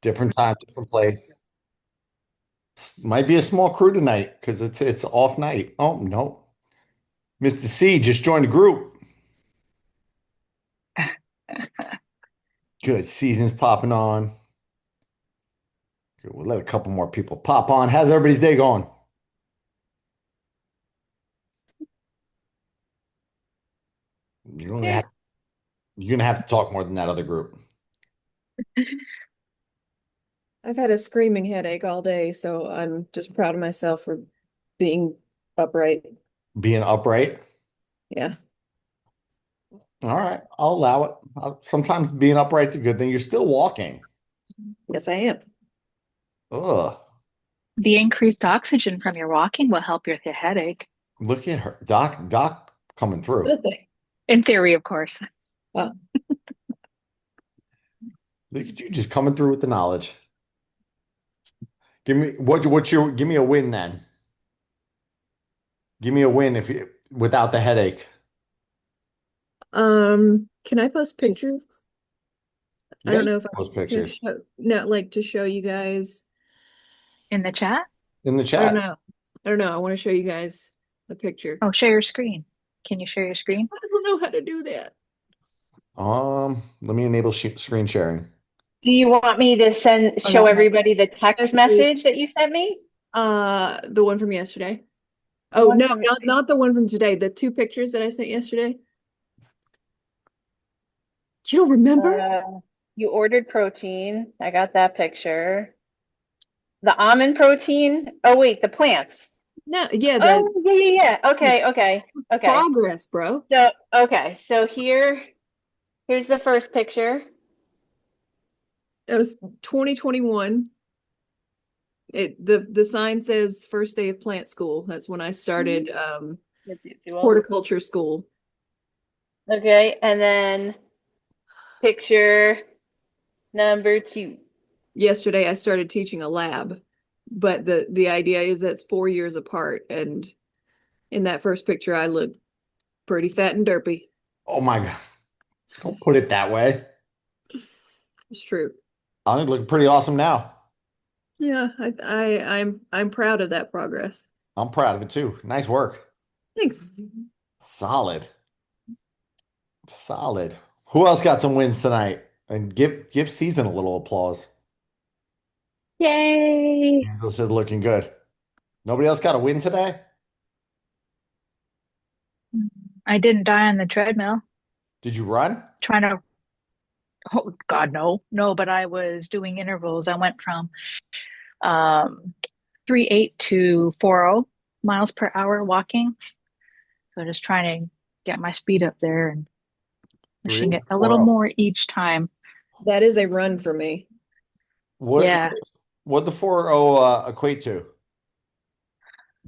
Different time, different place. Might be a small crew tonight because it's off night. Oh no. Mr. C just joined the group. Good. Season's popping on. Good. We'll let a couple more people pop on. How's everybody's day going? You're gonna Eh, have, you're gonna have to talk more than that other group. I've had a screaming headache all day, so I'm just proud of myself for being upright. Being upright. Yeah. All right, I'll allow it. Sometimes being upright's a good thing. You're still walking. Yes, I am. Ugh. The increased oxygen from your walking will help your headache. Look at her. Doc coming through. Good thing. In theory, of course. Wow. Look at you just coming through with the knowledge. Give me a win then. Give me a win if you without the headache. Can I post pictures? I Yeah, don't you know can if I post can pictures show, no, like to show you guys. In the chat? in the I don't chat. know. I don't know. I want to show you guys a picture. Oh, share your screen. Can you share your screen? I don't know how to do that. Let me enable sh screen sharing. Do you want me to Oh, show that might. everybody the text Yes, please. message that you sent me? The one from yesterday. The Oh, one no, from not the one from today. The two pictures that I sent yesterday. You don't remember? uh, you ordered protein. I got that picture. The almond protein. Oh wait, the plants. No, yeah, the Oh yeah, yeah, yeah. Okay, okay, okay. progress, bro. So here's the first picture. That was 2021. The sign says first day of plant school. That's when I started Let's see, see, well, horticulture school. okay, and then picture number two. Yesterday I started teaching a lab, but the idea is that's 4 years apart. And in that first picture I look pretty fat and derpy. Oh my God. Don't put it that way. It's true. I look pretty awesome now. Yeah, I'm proud of that progress. I'm proud of it too. Nice work. Thanks. Solid. Solid. Who else got some wins tonight? And give Season a little applause. Yay! Angela said looking good. Nobody else got a win today? I didn't die on the treadmill. Did you run? Trying to, oh God, no, no, but I was doing intervals. I went from um 3.8 to 4.0 miles per hour walking. So just trying to get my speed up there and pushing it a little 3-4. more each time. That is a run for me. What Yeah, what the 4-0 equate to?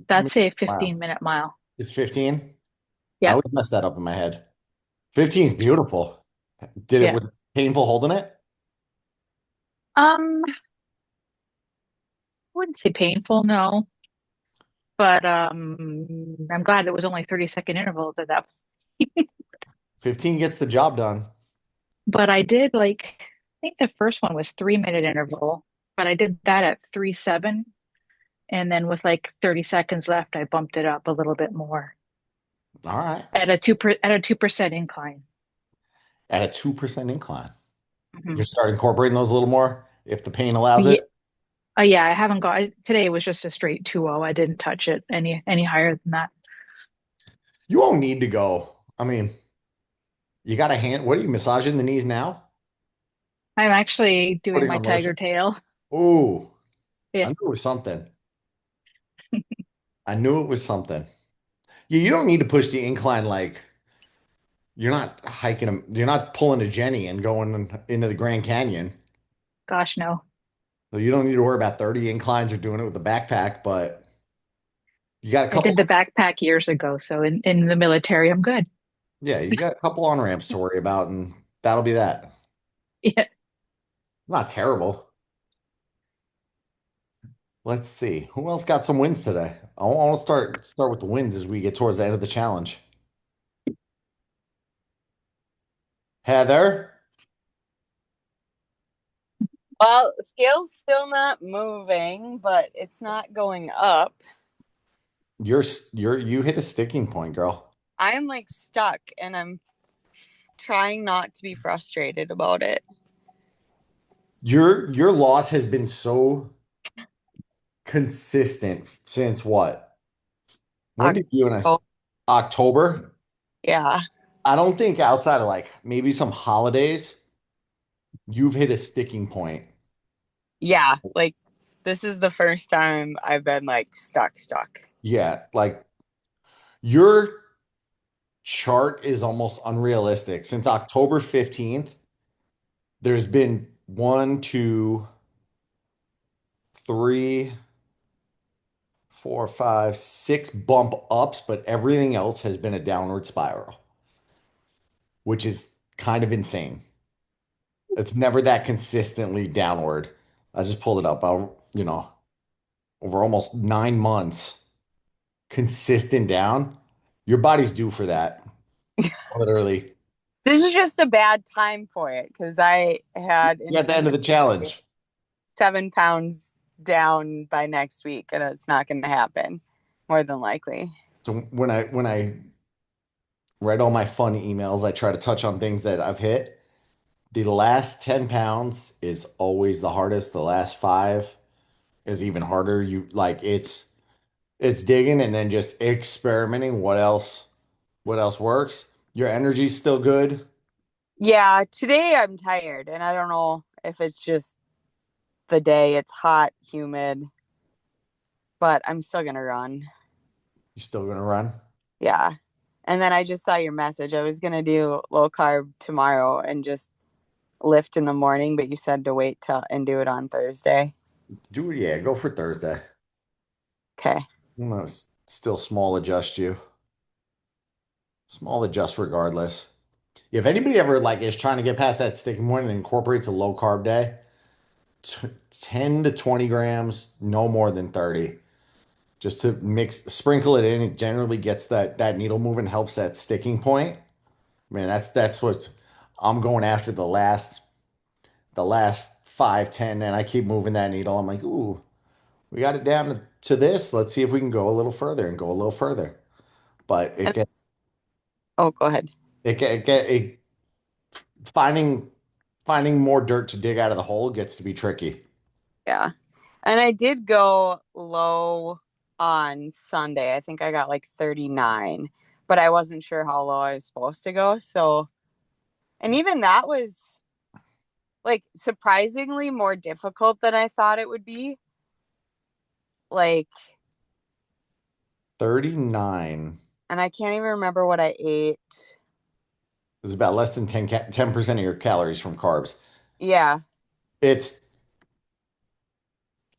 that's a Wow. 15-minute mile. It's 15? I Yep. always mess that up in my head. 15 is beautiful. Did it Yeah. was it painful holding it? I wouldn't say painful, no. But I'm glad it was only 30-second intervals at that. 15 gets the job done. But I did like, I think the first one was 3-minute interval, but I did that at 3.7. And then with like 30 seconds left, I bumped it up a little bit more All right. at a 2% incline. At a 2% incline. Mhm. You start incorporating those a little more if the pain allows Yeah, it. yeah, I haven't got today was just a straight 2.0. I didn't touch it any higher than that. You won't need to go. I mean, you got a hand. What are you massaging the knees now? I'm actually doing Putting my on tiger lotion? tail. Ooh, I Yeah. knew it was something. I knew it was something. You don't need to push the incline like you're not hiking them. You're not pulling a Jenny and going into the Grand Canyon. Gosh, no. So you don't need to worry about 30 inclines or doing it with a backpack, but you got a I couple, did the backpack years ago, so in the military, I'm good. yeah, you got a couple on ramps to worry about, and that'll be that. Yeah. Not terrible. Let's see. Who else got some wins today? I want to start with the wins as we get towards the end of the challenge. Heather, Well, scale's still not moving, but it's not going up. You hit a sticking point, girl. I am like stuck and I'm trying not to be frustrated about it. Your loss has been so consistent since what? When did you and I October. October? Yeah. I don't think outside of like maybe some holidays, you've hit a sticking point. Yeah. Like this is the first time I've been like stuck. Yeah, like your chart is almost unrealistic. Since October 15th, there's been one, two, three, four, five, six bump ups, but everything else has been a downward spiral, which is kind of insane. It's never that consistently downward. I just pulled it up. Over almost 9 months, consistent down. Your body's due for that, literally. This is just a bad time for it because I had You're at the end of the intentionally challenge. 7 pounds down by next week, and it's not going to happen, more than likely. So when I write all my fun emails, I try to touch on things that I've hit. The last 10 pounds is always the hardest. The last five is even harder. You like it's digging and then just experimenting what else works. Your energy's still good. Yeah, today I'm tired, and I don't know if it's just the day. It's hot, humid, but I'm still going to run. You're still gonna run. Yeah. And then I just saw your message. I was going to do low carb tomorrow and just lift in the morning, but you said to wait till and do it on Thursday. Do it, yeah, go for Thursday. Okay. I'm gonna still small adjust you. Small adjust regardless. If anybody ever like is trying to get past that sticking point and incorporates a low carb day, 10 to 20 grams, no more than 30. Just to sprinkle it in. It generally gets that needle moving, helps that sticking point. Man, that's what I'm going after the last 5, 10, and I keep moving that needle. I'm like, ooh, we got it down to this. Let's see if we can go a little further and go a little further. But it And gets oh, go ahead. it finding more dirt to dig out of the hole gets to be tricky. Yeah. And I did go low on Sunday. I think I got like 39, but I wasn't sure how low I was supposed to go. So, and even that was like surprisingly more difficult than I thought it would be. Like, 39 and I can't even remember what I ate. is about less than 10% of your calories from carbs. Yeah. It's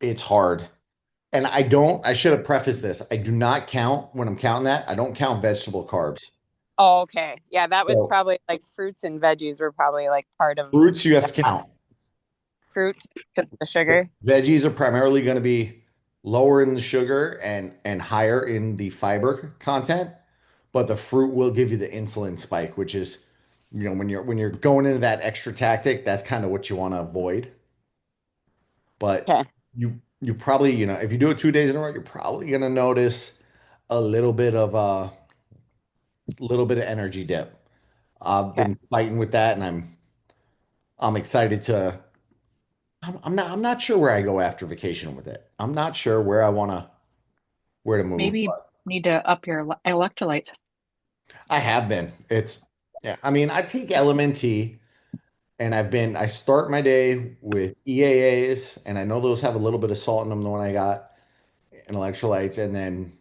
it's hard. And I should have prefaced this. I do not count when I'm counting that. I don't count vegetable carbs. Oh, okay. Yeah, that was So probably like fruits and veggies were probably like part of fruits you have to count. fruits because of the sugar. Veggies are primarily going to be lower in the sugar and higher in the fiber content, but the fruit will give you the insulin spike, which is, when you're going into that extra tactic, that's kind of what you want to avoid. But Okay. you probably, if you do it 2 days in a row, you're probably going to notice a little bit of energy dip. I've Okay. been fighting with that, and I'm excited to. I'm not sure where I go after vacation with it. I'm not sure where to move, Maybe but need to up your electrolytes. I have been. Yeah. I mean, I take LMNT, and I start my day with EAAs, and I know those have a little bit of salt in them, the one I got, and electrolytes, and then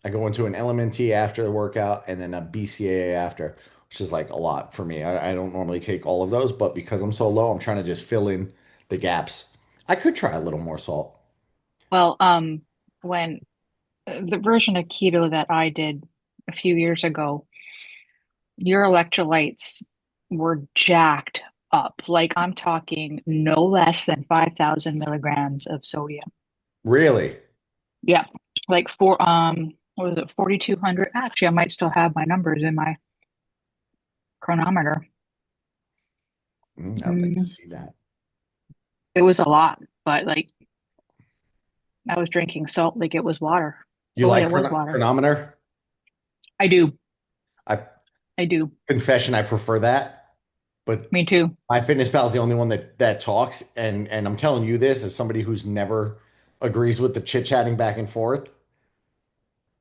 I go into an LMNT after the workout, and then a BCAA after, which is like a lot for me. I don't normally take all of those, but because I'm so low, I'm trying to just fill in the gaps. I could try a little more salt. Well, when the version of keto that I did a few years ago, your electrolytes were jacked up. Like I'm talking no less than 5,000 milligrams of sodium. Really? Yeah, like what was it, 4,200? Actually, I might still have my numbers in my chronometer. I'd like to Mm, see that. It was a lot, but like I was drinking salt like it was water. You Oh wait, like it was water. chronometer? I do. I I do. confession, I prefer that, but Me too. MyFitnessPal is the only one that talks, and I'm telling you this as somebody who's never agrees with the chit-chatting back and forth.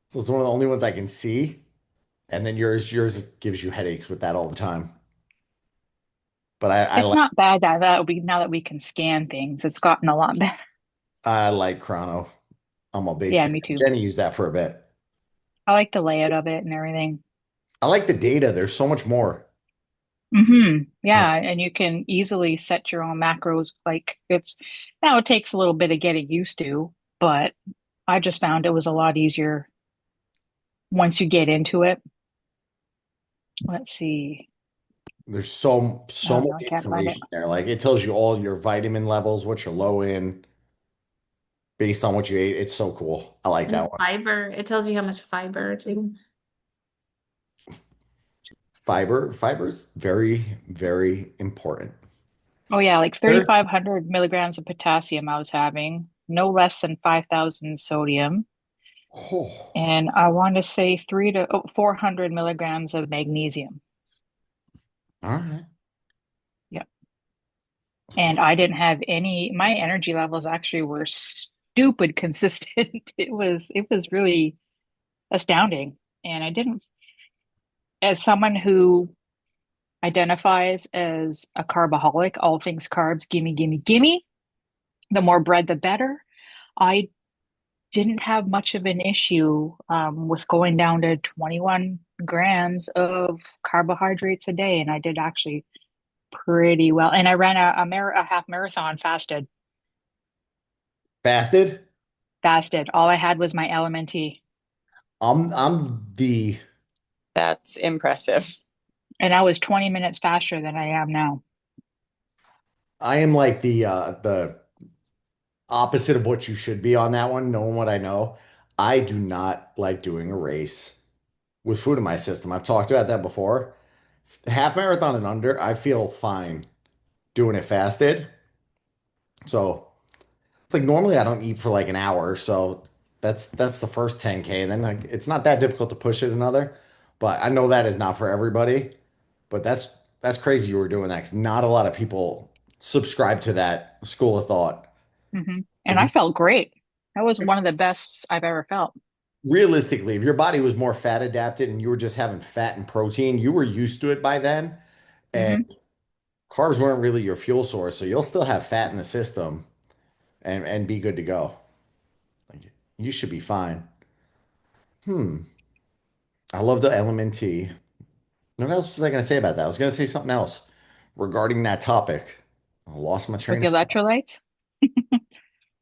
So it's one of the only ones I can see. And then yours gives you headaches with that all the time. But It's not bad that we now that we can scan things, it's gotten a lot better. I like Chrono. I'm a big Yeah, fan. me too. Jenny used that for a bit. I like the layout of it and everything. I like the data. There's so much more. Yeah. Yeah, and you can easily set your own macros. Like it's now it takes a little bit of getting used to, but I just found it was a lot easier once you get into it. Let's see. There's so Oh no, much I can't find it. information there. Like it tells you all your vitamin levels, what you're low in, based on what you ate. It's so cool. I like that And one. fiber, it tells you how much fiber to. Fiber's very, very important. Oh yeah, like Sure. 3,500 milligrams of potassium I was having, no less than 5,000 sodium, Oh, and I want to say 400 milligrams of magnesium. all right. Yep. And I didn't have my energy levels actually were stupid consistent. It was really astounding. And I didn't, as someone who identifies as a carbaholic, all things carbs, gimme, gimme, gimme, the more bread, the better. I didn't have much of an issue with going down to 21 grams of carbohydrates a day. And I did actually pretty well. And I ran a half marathon Fasted? fasted. All I had was my LMNT. I'm the That's impressive. And I was 20 minutes faster than I am now. I am like the opposite of what you should be on that one, knowing what I know. I do not like doing a race with food in my system. I've talked about that before. Half marathon and under, I feel fine doing it fasted. So it's like normally I don't eat for like an hour, so that's the first 10K, and then like it's not that difficult to push it another. But I know that is not for everybody. But that's crazy you were doing that 'cause not a lot of people subscribe to that school of thought. And I felt great. That was one of the best I've ever felt. Realistically, if your body was more fat adapted and you were just having fat and protein, you were used to it by then, and hmm carbs weren't really your fuel source, so you'll still have fat in the system and be good to go. Like, you should be fine. Hmm. I love the LMNT. What else was I going to say about that? I was going to say something else regarding that topic. I lost my With train the of thought. electrolytes.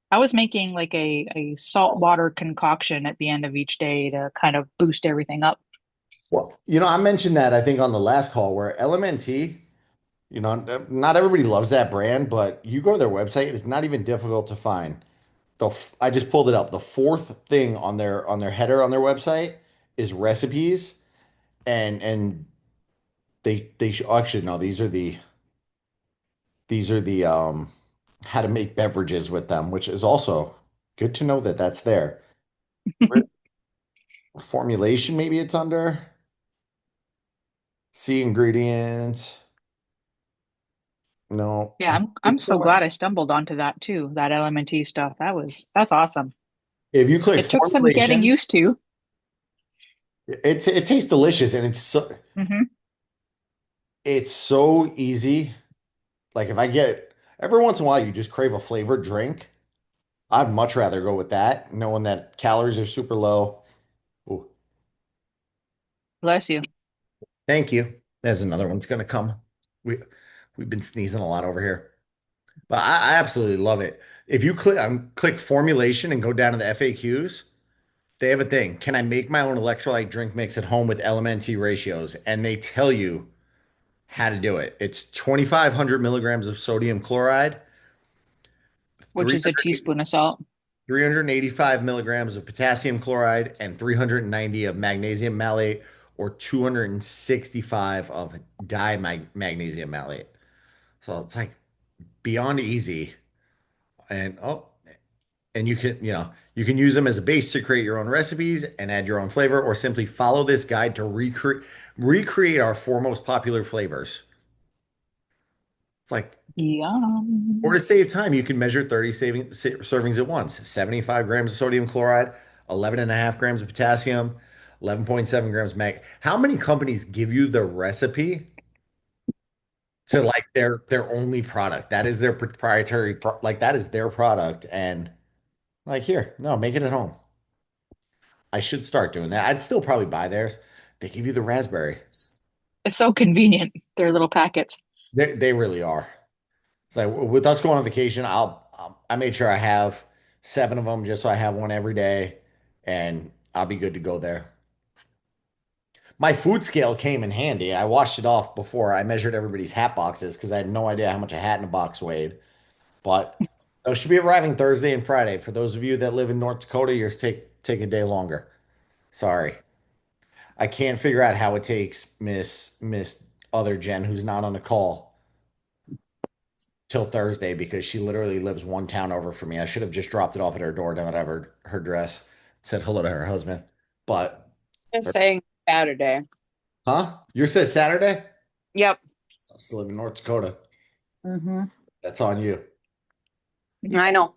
I was making like a salt water concoction at the end of each day to kind of boost everything up. Well, I mentioned that I think on the last call where LMNT, not everybody loves that brand, but you go to their website, it's not even difficult to find. I just pulled it up. The fourth thing on their header on their website is recipes, and actually no, these are the how to make beverages with them, which is also good to know that that's there. Where- Formulation, maybe it's under. See ingredients. No, Yeah, I'm it's so somewhere. glad I stumbled onto that too, that LMNT stuff. That's awesome. If you click It took some getting formulation, used to. it tastes delicious and hmm it's so easy. Like if I get every once in a while you just crave a flavored drink, I'd much rather go with that, knowing that calories are super low. Ooh, Bless you. thank you. There's another one's gonna come. We we've been sneezing a lot over here. But I absolutely love it. If you click formulation and go down to the FAQs, they have a thing. Can I make my own electrolyte drink mix at home with LMNT ratios? And they tell you how to do it. It's 2,500 milligrams of sodium chloride, Which is a teaspoon of salt. 385 milligrams of potassium chloride, and 390 of magnesium malate, or 265 of dimagnesium malate. So it's like beyond easy. And and you can, you can use them as a base to create your own recipes and add your own flavor, or simply follow this guide to recreate our four most popular flavors. It's like, or Yum. to save time, you can measure 30 servings at once. 75 grams of sodium chloride, 11.5 grams of potassium, 11.7 grams of mag. How many companies give you the recipe to like their only product? That is their proprietary like that is their product, and like, here, no, make it at home. I should start doing that. I'd still probably buy theirs. They give you the raspberry. It's so convenient, their little packets. They really are. It's like with us going on vacation, I made sure I have 7 of them just so I have one every day, and I'll be good to go there. My food scale came in handy. I washed it off before I measured everybody's hat boxes because I had no idea how much a hat in a box weighed. But those should be arriving Thursday and Friday. For those of you that live in North Dakota, yours take a day longer. Sorry. I can't figure out how it takes Miss other Jen who's not on the call till Thursday because she literally lives one town over from me. I should have just dropped it off at her door now that I have her dress, said hello to her husband. But Just saying Saturday. huh? You said Saturday? Yep. I still live in North Dakota. Mm-hmm. That's on you. I know.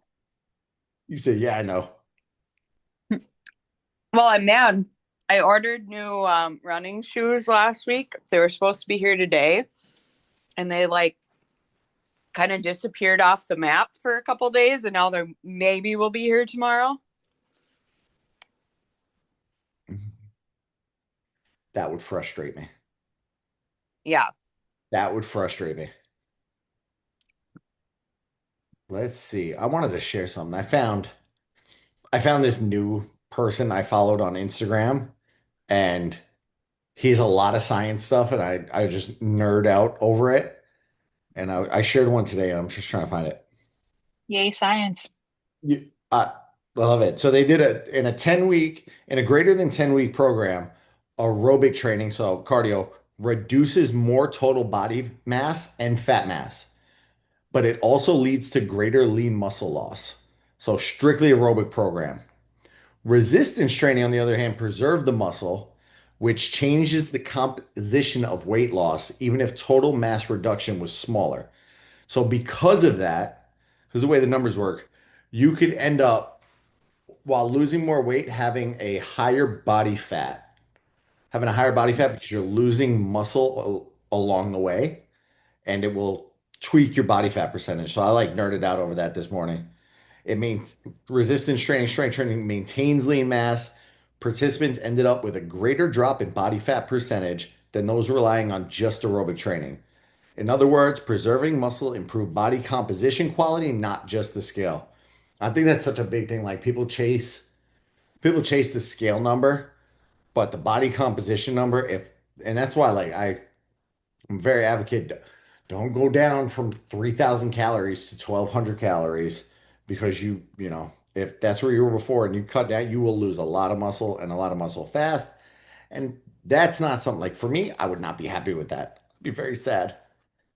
You said, yeah, I know. Well, I'm mad. I ordered new running shoes last week. They were supposed to be here today, and they like kind of disappeared off the map for a couple days, and now they're maybe will be here tomorrow. That would frustrate me. Yeah. That would frustrate me. Let's see. I wanted to share something. I found this new person I followed on Instagram, and he's a lot of science stuff, and I just nerd out over it. And I shared one today, and I'm just trying to find it. Yay, science. I love it. So they did in a 10-week, in a greater than 10-week program, aerobic training, so cardio, reduces more total body mass and fat mass, but it also leads to greater lean muscle loss. So strictly aerobic program. Resistance training, on the other hand, preserved the muscle, which changes the composition of weight loss, even if total mass reduction was smaller. So because of that, because the way the numbers work, you could end up while losing more weight having a higher body fat because you're losing muscle along the way, and it will tweak your body fat percentage. So I like nerded out over that this morning. It means resistance training, strength training maintains lean mass. Participants ended up with a greater drop in body fat percentage than those relying on just aerobic training. In other words, preserving muscle improved body composition quality, not just the scale. I think that's such a big thing. Like people chase the scale number, but the body composition number, if and that's why like I'm very advocate, don't go down from 3,000 calories to 1,200 calories because if that's where you were before and you cut down, you will lose a lot of muscle and a lot of muscle fast. And that's not something like for me, I would not be happy with that. I'd be very sad.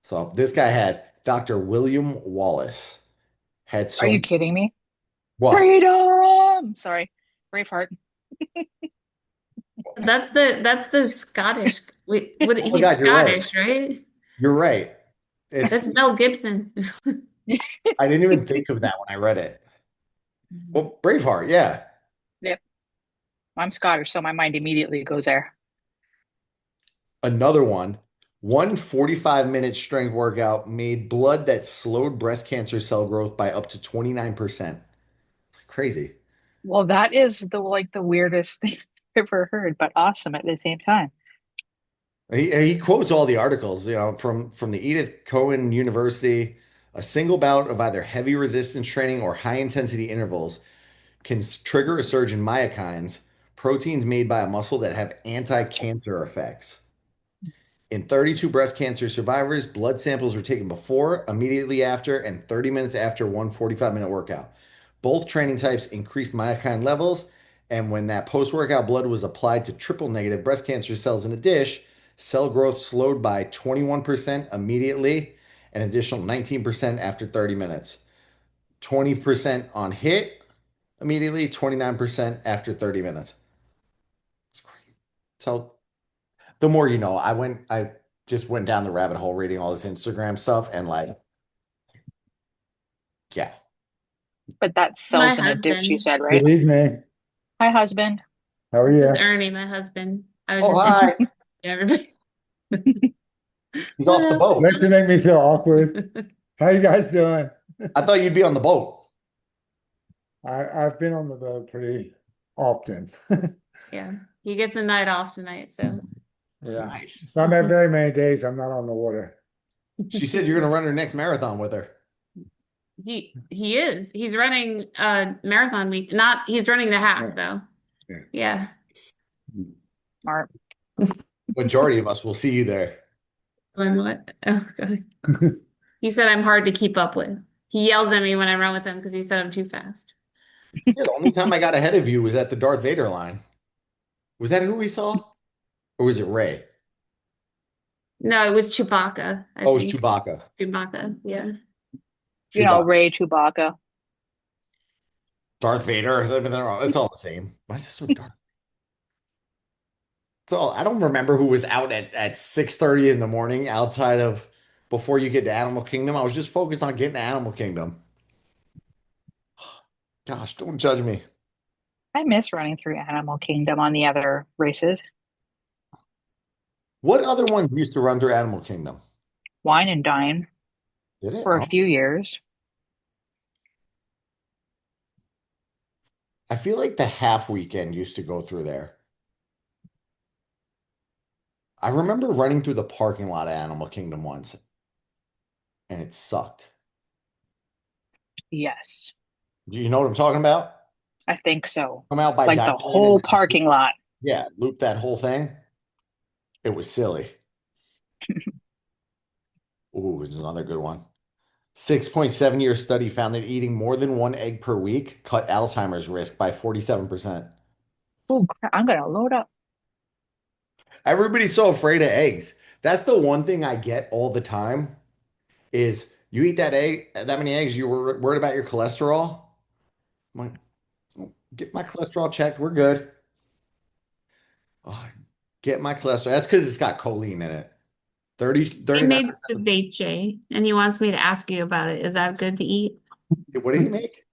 So this guy had Dr. William Wallace had Are you so kidding me? what? Freedom! Sorry. Braveheart. That's the Scottish. Wait, what? Oh my He's God, you're right. Scottish, right? You're right. It's That's Mel Gibson. I didn't even think of that when I read it. Well, Braveheart, yeah. Yep. I'm Scottish, so my mind immediately goes there. Another one 45-minute strength workout made blood that slowed breast cancer cell growth by up to 29%. Crazy. Well, that is the weirdest thing I've ever heard, but awesome at the same time. He quotes all the articles, from the Edith Cowan University. A single bout of either heavy resistance training or high intensity intervals can trigger a surge in myokines, proteins made by a muscle that have anti-cancer effects. In 32 breast cancer survivors, blood samples were taken before, immediately after, and 30 minutes after one 45-minute workout. Both training types increased myokine levels, and when that post-workout blood was applied to triple negative breast cancer cells in a dish, cell growth slowed by 21% immediately, an additional 19% after 30 minutes. 20% on hit immediately, 29% after 30 minutes. It's crazy. So the more you know, I just went down the rabbit hole reading all this Instagram stuff and like, yeah. But that My sells in a dish, you husband. said, right? Good evening. Hi, husband. How are This is you? Ernie, my husband. I was Oh, just hi. saying to everybody. He's off the boat. Nice to make me feel awkward. How you guys doing? I thought you'd be on the boat. I've been on the boat pretty often. Yeah, he gets a night off tonight, so Yeah. Nice. It's not that very many days I'm not on the water. She said you're gonna run her next marathon with her. he is. He's running marathon week. Not he's running the half though. Yeah. Yeah. Smart. Majority of us will see you there. I'm what? Oh God. He said I'm hard to keep up with. He yells at me when I run with him because he said I'm too fast. Yeah, the only time I got ahead of you was at the Darth Vader line. Was that who we saw? Or was it Ray? No, it was Chewbacca, I Oh, it was think. Chewbacca. Chewbacca, yeah. You know, Chewbacca. Ray Chewbacca. Darth Vader. I mean, it's all the same. Why is this so dark? It's all, I don't remember who was out at 6:30 in the morning outside of before you get to Animal Kingdom. I was just focused on getting to Animal Kingdom. Gosh, don't judge me. I miss running through Animal Kingdom on the other races. What other ones used to run through Animal Kingdom? Wine and Dine Did it? for a Oh, few years. I feel like the half weekend used to go through there. I remember running through the parking lot at Animal Kingdom once, and it sucked. Yes, You know what I'm talking about? I think so. Come out by Like the Diamond whole and parking lot. yeah, loop that whole thing. It was silly. Ooh, this is another good one. 6.7-year study found that eating more than one egg per week cut Alzheimer's risk by 47%. Oh, I'm gonna load up. Everybody's so afraid of eggs. That's the one thing I get all the time is you eat that egg, that many eggs, you were worried about your cholesterol. I'm like, "Oh, get my cholesterol checked. We're good. Oh, get my cholesterol. That's because it's got choline in it. 30, He 39. made ceviche and he wants me to ask you about it. Is that good to eat? What did he make?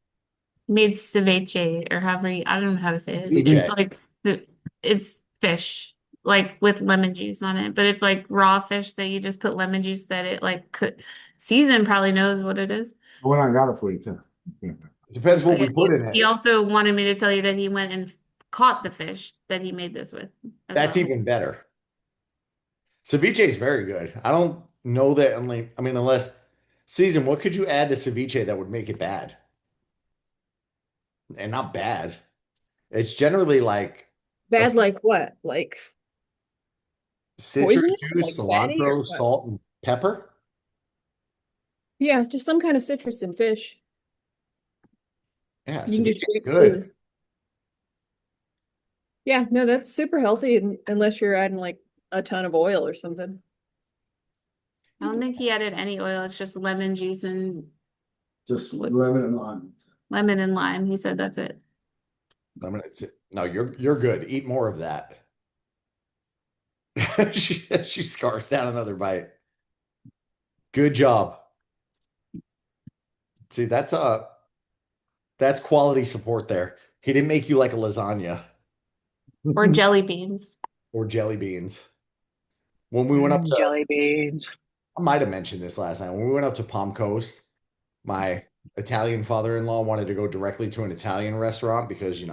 Made ceviche or however I don't know how to say it. Ceviche. It's like it's fish like with lemon juice on it, but it's like raw fish that you just put lemon juice that it like could season probably knows what it is. Well, I got it for you too. Depends what we Okay. put in He it. also wanted me to tell you that he went and caught the fish that he made this with as That's well. even better. Ceviche is very good. I don't know that only, I mean, unless season, what could you add to ceviche that would make it bad? And not bad. It's generally like Bad like what? Like citrus poisonous? juice, Like fatty or cilantro, what? salt, and pepper. Yeah, just some kind of citrus in fish. Yeah, You can do ceviche is shrimp good. too. Yeah, no, that's super healthy unless you're adding like a ton of oil or something. I don't think he added any oil. It's just lemon juice and Just lemon and lime. lemon and lime. He said that's it. No, you're good. Eat more of that. She scarfs down another bite. Good job. See, that's quality support there. He didn't make you like a lasagna Or jelly beans. or jelly beans. When we went up to, Jelly beans. I might have mentioned this last night. When we went up to Palm Coast, my Italian father-in-law wanted to go directly to an Italian restaurant because,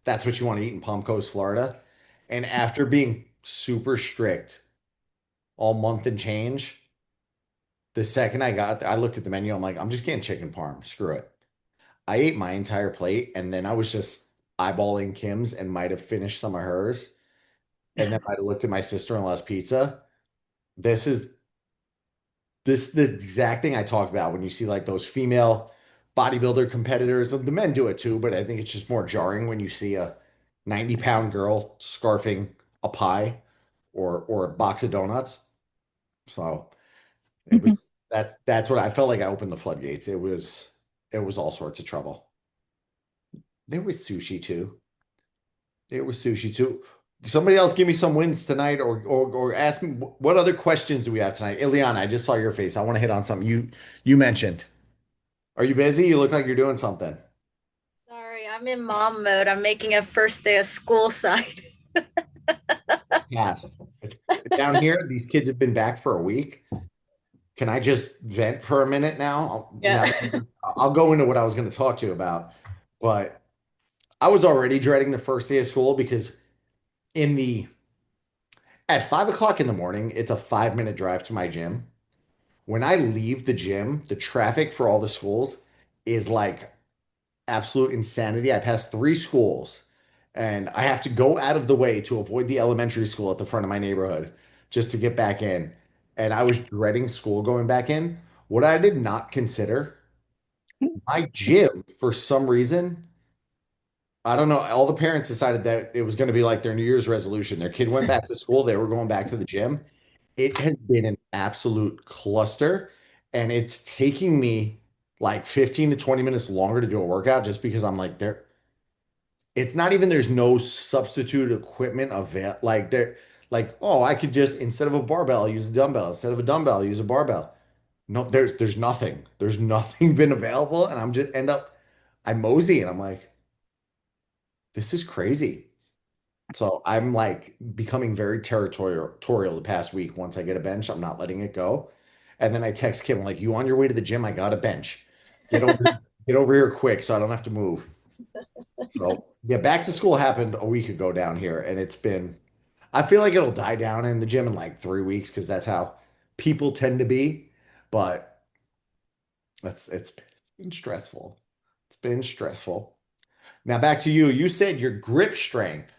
that's what you want to eat in Palm Coast, Florida. And after being super strict all month and change, the second I got there, I looked at the menu. I'm like, I'm just getting chicken parm. Screw it. I ate my entire plate and then I was just eyeballing Kim's and might have finished some of hers. And then I looked at my sister-in-law's pizza. This is the exact thing I talked about when you see like those female bodybuilder competitors. The men do it too, but I think it's just more jarring when you see a 90-pound girl scarfing a pie or a box of donuts. So it was that's what I felt like. I opened the floodgates. it was all sorts of trouble. There was sushi too. It was sushi too. Somebody else give me some wins tonight, or ask me what other questions do we have tonight? Ileana, I just saw your face. I want to hit on something you mentioned. Are you busy? You look like you're doing something. Sorry, I'm in mom mode. I'm making a first day of school sign. Fast. It's down here. These kids have been back for a week. Can I just vent for a minute now? Yeah. I'll go into what I was going to talk to you about, but I was already dreading the first day of school because in the at 5 o'clock in the morning, it's a 5 minute drive to my gym. When I leave the gym, the traffic for all the schools is like absolute insanity. I pass three schools and I have to go out of the way to avoid the elementary school at the front of my neighborhood just to get back in. And I was dreading school going back in. What I did not consider, my gym, for some reason, I don't know, all the parents decided that it was going to be like their New Year's resolution. Their kid went back to school, they were going back to the gym. It has been an absolute cluster, and it's taking me like 15 to 20 minutes longer to do a workout just because I'm like there. It's not even there's no substitute equipment avail like there like oh I could just instead of a barbell I'll use a dumbbell, instead of a dumbbell I'll use a barbell. No, there's nothing. There's nothing been available, and I'm just end up I mosey and I'm like this is crazy. So I'm like becoming very territorial the past week. Once I get a bench, I'm not letting it go. And then I text Kim like, "You on your way to the gym? I got a bench. Get over get over here quick so I don't have to move." So yeah, back to school happened a week ago down here, and it's been. I feel like it'll die down in the gym in like 3 weeks because that's how people tend to be. But it's been stressful. It's been stressful. Now back to you. You said your grip strength.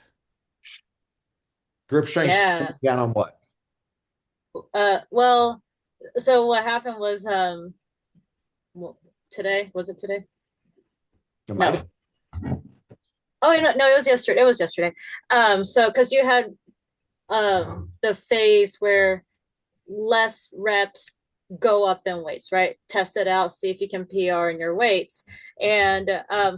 Grip strength Yeah. down on what? Well, so what happened was today, was it today? It might No. have- Oh, no, it was yesterday. It was yesterday. So because you had the phase where less reps go up in weights, right? Test it out, see if you can PR in your weights. And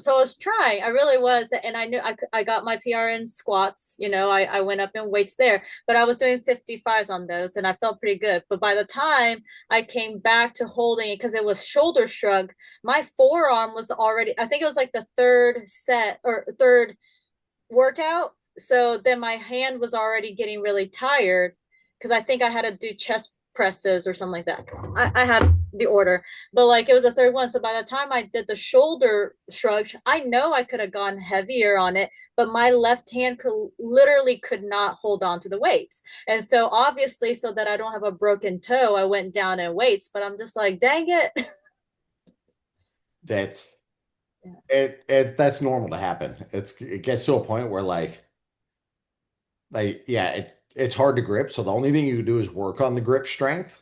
so I was trying, I really was. And I knew I got my PR in squats, I went up in weights there, but I was doing 55s on those and I felt pretty good. But by the time I came back to holding it, because it was shoulder shrug, my forearm was already, I think it was like the third set or third workout. So then my hand was already getting really tired because I think I had to do chest presses or something like that. I had the order, but like it was a third one. So by the time I did the shoulder shrug, I know I could have gone heavier on it, but my left hand could not hold on to the weights. And so obviously, so that I don't have a broken toe, I went down in weights, but I'm just like, dang it. That's that's normal to happen. It gets to a point where like yeah, it's hard to grip. So the only thing you do is work on the grip strength,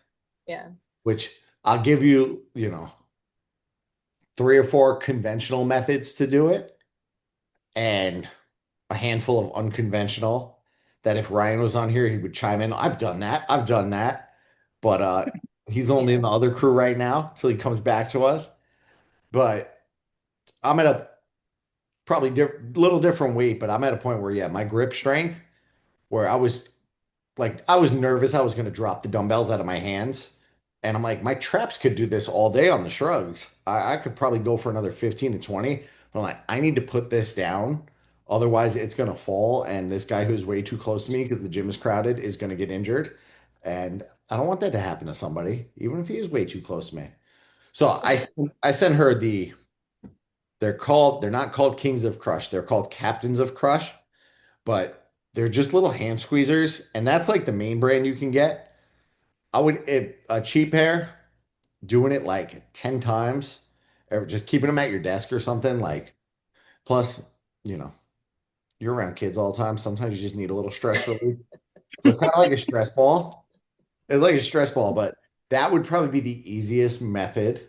Yeah. which I'll give you, 3 or 4 conventional methods to do it and a handful of unconventional that if Ryan was on here, he would chime in. I've done that. I've done that. But he's only in the other crew right now till he comes back to us. But I'm at a probably little different weight, but I'm at a point where yeah, my grip strength, where I was nervous I was going to drop the dumbbells out of my hands, and I'm like my traps could do this all day on the shrugs. I could probably go for another 15 to 20, but I'm like I need to put this down, otherwise it's going to fall, and this guy who's way too close to me because the gym is crowded is going to get injured, and I don't want that to happen to somebody, even if he is way too close to me. So I sent her they're not called Kings of Crush. They're called Captains of Crush, but they're just little hand squeezers. And that's like the main brand you can get. A cheap pair, doing it like 10 times, or just keeping them at your desk or something. Like, plus, you know, you're around kids all the time. Sometimes you just need a little stress relief. So it's kind of like a stress ball. It's like a stress ball, but that would probably be the easiest method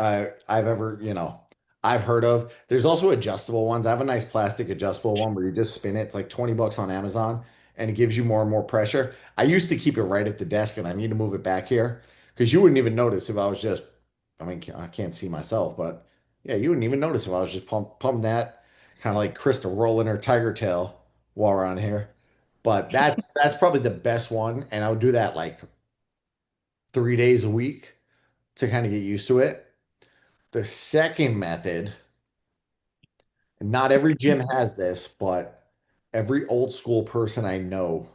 I've ever, I've heard of. There's also adjustable ones. I have a nice plastic adjustable one where you just spin it. It's like 20 bucks on Amazon and it gives you more and more pressure. I used to keep it right at the desk and I need to move it back here because you wouldn't even notice if I was just I mean, I can't see myself, but yeah, you wouldn't even notice if I was just pumping that, kind of like Krista rolling her tiger tail while we're on here. But that's probably the best one, and I would do that like 3 days a week to kind of get used to it. The second method, and not every gym has this, but every old school person I know,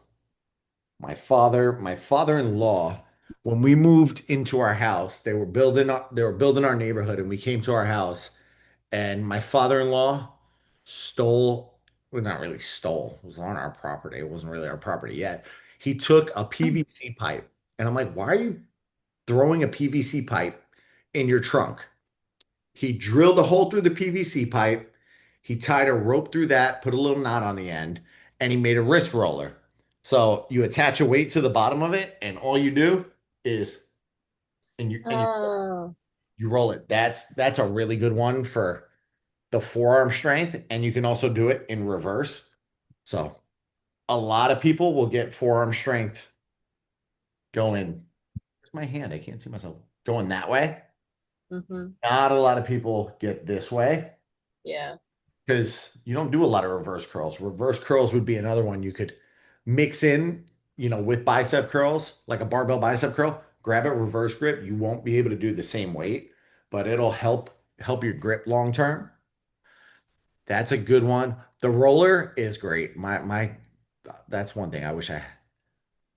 my father-in-law, when we moved into our house, they were building our neighborhood, and we came to our house, and my father-in-law stole, well, not really stole, it was on our property. It wasn't really our property yet. He took a PVC pipe, and I'm like, why are you throwing a PVC pipe in your trunk? He drilled a hole through the PVC pipe. He tied a rope through that, put a little knot on the end, and he made a wrist roller. So you attach a weight to the bottom of it, and all you do is Oh, you roll it. That's a really good one for the forearm strength, and you can also do it in reverse. So a lot of people will get forearm strength going. Where's my hand? I can't see myself going that way. mm-hmm. Not a lot of people get this way Yeah. because you don't do a lot of reverse curls. Reverse curls would be another one you could mix in, with bicep curls, like a barbell bicep curl. Grab it reverse grip. You won't be able to do the same weight, but it'll help your grip long term. That's a good one. The roller is great. My that's one thing I wish I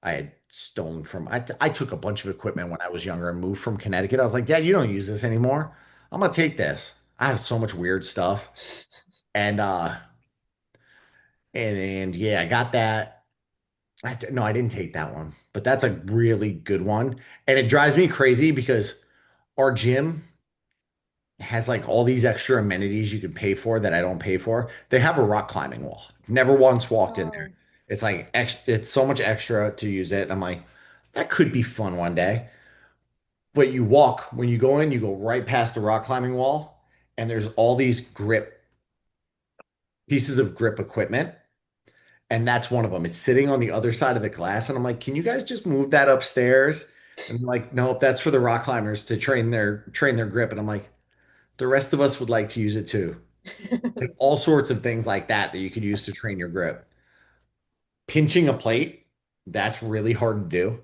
had stolen from. I took a bunch of equipment when I was younger and moved from Connecticut. I was like, Dad, you don't use this anymore. I'm gonna take this. I have so much weird stuff. And and yeah, I got that. No, I didn't take that one, but that's a really good one. And it drives me crazy because our gym has like all these extra amenities you can pay for that I don't pay for. They have a rock climbing wall. Never once walked in there. Oh. It's like it's so much extra to use it. I'm like, that could be fun one day. But you walk when you go in, you go right past the rock climbing wall, and there's all these grip pieces of grip equipment. And that's one of them. It's sitting on the other side of the glass. And I'm like, can you guys just move that upstairs? And I'm like, nope, that's for the rock climbers to train their grip. And I'm like, the rest of us would like to use it too. Like all sorts of things like that that you could use to train your grip. Pinching a plate, that's really hard to do.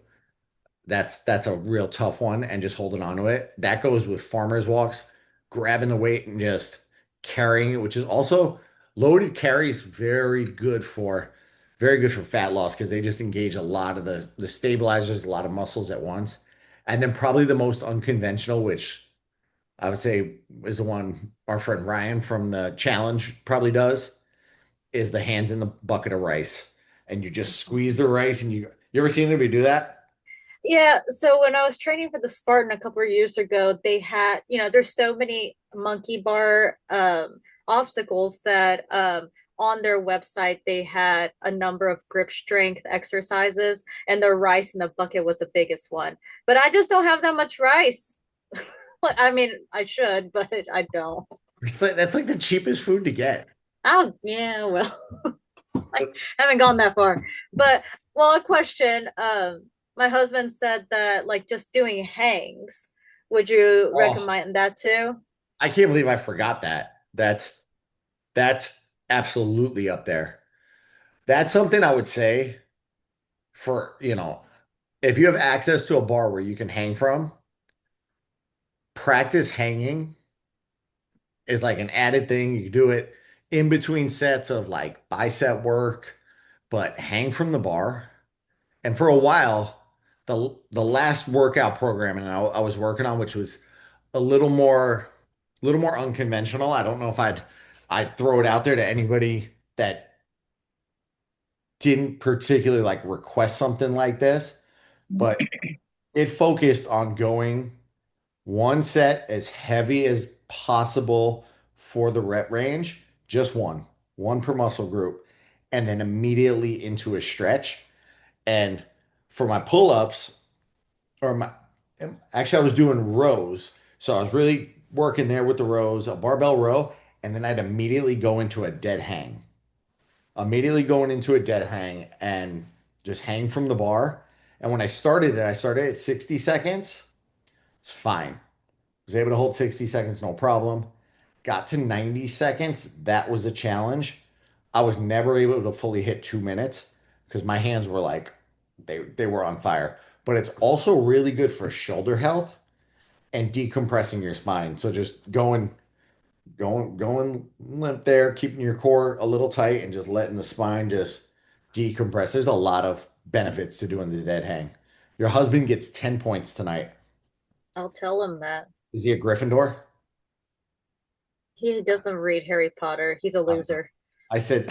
That's a real tough one, and just holding on to it. That goes with farmers walks, grabbing the weight and just carrying it, which is also loaded carries very good for fat loss because they just engage a lot of the stabilizers, a lot of muscles at once. And then probably the most unconventional, which I would say is the one our friend Ryan from the challenge probably does, is the hands in the bucket of rice. And you just squeeze the rice and you ever seen anybody do that? Yeah, so when I was training for the Spartan a couple of years ago, they had, there's so many monkey bar obstacles that on their website they had a number of grip strength exercises, and the rice in the bucket was the biggest one. But I just don't have that much rice. I mean, I should, but I don't. That's like the cheapest food to get. Oh, yeah, well, I haven't gone that far. But well, a question. My husband said that like just doing hangs. Would you Oh, recommend that too? I can't believe I forgot that. That's absolutely up there. That's something I would say for, if you have access to a bar where you can hang from, practice hanging is like an added thing. You can do it in between sets of like bicep work, but hang from the bar. And for a while, the last workout program and I was working on, which was a little more unconventional. I don't know if I'd throw it out there to anybody that didn't particularly like request something like this, but it focused on going one set as heavy as possible for the rep range, just one per muscle group, and then immediately into a stretch. And for my pull-ups, or my actually I was doing rows. So I was really working there with the rows, a barbell row, and then I'd immediately go into a dead hang. Immediately going into a dead hang and just hang from the bar. And when I started at 60 seconds. It's fine. Was able to hold 60 seconds, no problem. Got to 90 seconds. That was a challenge. I was never able to fully hit 2 minutes because my hands were like they were on fire. But it's also really good for shoulder health and decompressing your spine. So just going limp there, keeping your core a little tight and just letting the spine just decompress. There's a lot of benefits to doing the dead hang. Your husband gets 10 points tonight. I'll tell him that. Is he a Gryffindor? He doesn't read Harry Potter. He's a loser. I said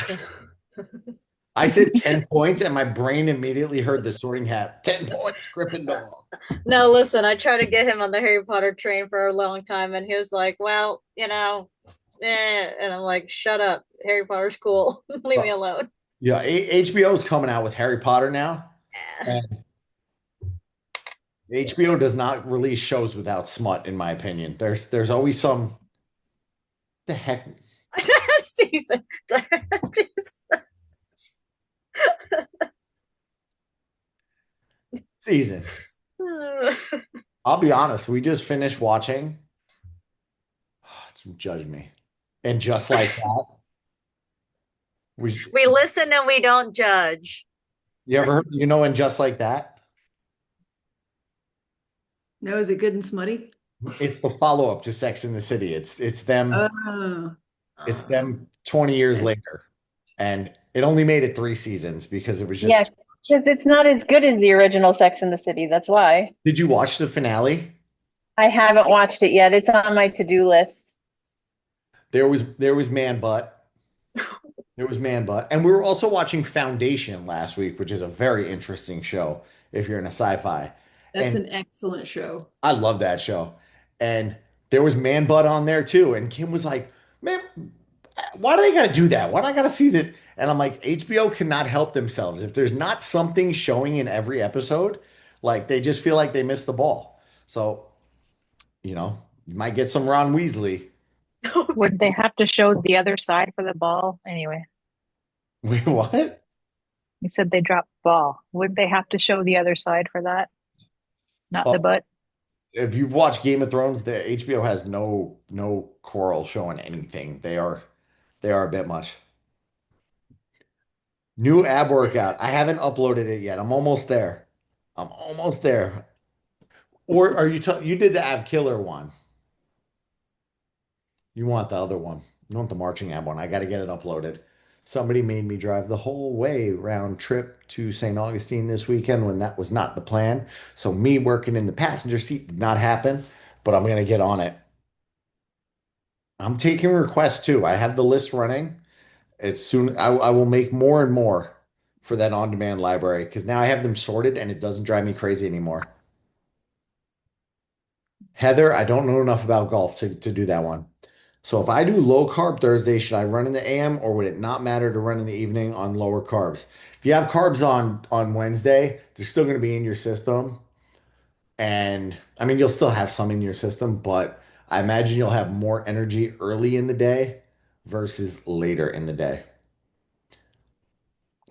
I said 10 points and my brain immediately heard the sorting hat. 10 points, Gryffindor. No, listen, I tried to get him on the Harry Potter train for a long time, and he was like, well, and I'm like, shut up. Harry Potter's cool. Leave me alone. Yeah, HBO is coming out with Harry Potter now. And HBO does not release shows without smut, in my opinion. There's always some the heck Season. season. I'll be honest, we just finished watching. Judge me. And just like that. We listen and we don't judge. You ever heard, and just like that? No, is it good and smutty? It's the follow-up to Sex in the City. It's them. Oh. It's them 20 years later. And it only made it 3 seasons because it was just. Yeah, because it's not as good as the original Sex in the City. That's why. Did you watch the finale? I haven't watched it yet. It's on my to-do list. There was man butt. There was man butt. And we were also watching Foundation last week, which is a very interesting show if you're in a sci-fi. That's And an excellent show. I love that show. And there was man butt on there too. And Kim was like, man, why do they gotta do that? Why do I gotta see that? And I'm like, HBO cannot help themselves. If there's not something showing in every episode, like they just feel like they missed the ball. So, you might get some Ron Weasley. Would they have to show the other side for the ball anyway? Wait, what? You said they dropped the ball. Would they have to show the other side for that? Not the Oh, butt? if you've watched Game of Thrones, the HBO has no coral showing anything. They are a bit much. New ab workout. I haven't uploaded it yet. I'm almost there. I'm almost there. Or are you did the ab killer one? You want the other one. You want the marching ab one. I got to get it uploaded. Somebody made me drive the whole way round trip to St. Augustine this weekend when that was not the plan. So me working in the passenger seat did not happen, but I'm going to get on it. I'm taking requests too. I have the list running. It's soon I will make more and more for that on-demand library because now I have them sorted and it doesn't drive me crazy anymore. Heather, I don't know enough about golf to do that one. So if I do low carb Thursday, should I run in the AM or would it not matter to run in the evening on lower carbs? If you have carbs on Wednesday, they're still going to be in your system. And I mean, you'll still have some in your system, but I imagine you'll have more energy early in the day versus later in the day.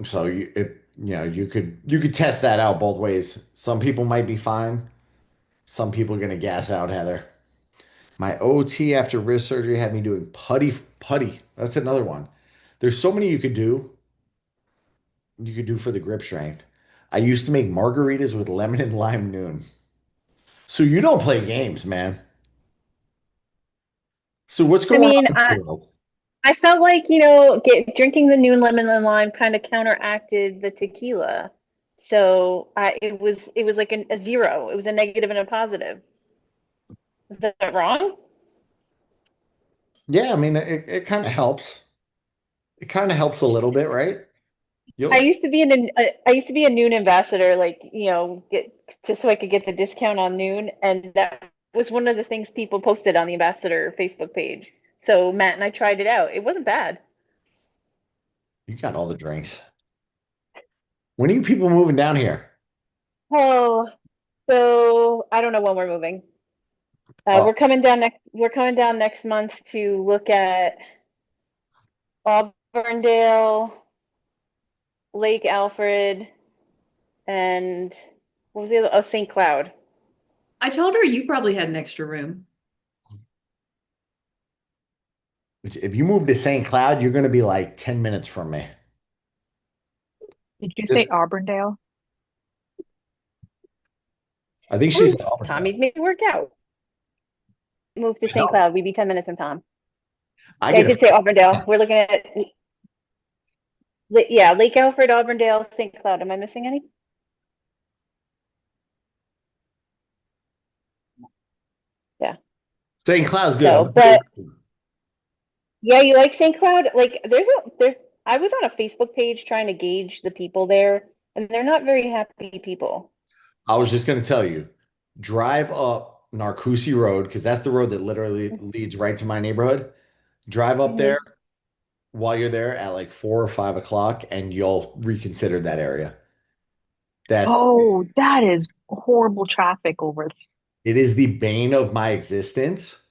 So you could test that out both ways. Some people might be fine. Some people are going to gas out, Heather. My OT after wrist surgery had me doing putty. That's another one. There's so many you could do for the grip strength. I used to make margaritas with lemon and lime noon. So you don't play games, man. So what's I going on mean, in the world? I felt like, drinking the noon lemon and lime kind of counteracted the tequila. So it was like a zero. It was a negative and a positive. Is that wrong? Yeah, I mean it kind of helps. It kind of helps a little bit, right? I You'll used to be I used to be a Noon ambassador, like, get just so I could get the discount on Noon, and that was one of the things people posted on the ambassador Facebook page. So Matt and I tried it out. It wasn't bad. you got all the drinks. When are you people moving down here? Oh, so I don't know when we're moving. Oh, We're coming down next month to look at Auburndale, Lake Alfred, and what was the other? Oh, St. Cloud. I told her you probably had an extra room. Which if you move to St. Cloud, you're going to be like 10 minutes from me. Did you Just, say Auburndale? I think she's Ooh, in Auburndale. Tommy's made it work out. Move to I St. know. Cloud. We'd be 10 minutes from Tom. I Yeah, I get did say Auburndale. We're looking at, yeah, Lake Alfred, Auburndale, St. Cloud. Am I missing any? Yeah. St. Cloud's good. So, but yeah, you like St. Cloud? Like, I was on a Facebook page trying to gauge the people there, and they're not very happy people. I was just going to tell you, drive up Narcousie Road because that's the road that literally leads right to my neighborhood. Drive up Mhm. there while you're there at like 4 or 5 o'clock, and you'll reconsider that area. That's Oh, that is horrible traffic over there. it is the bane of my existence.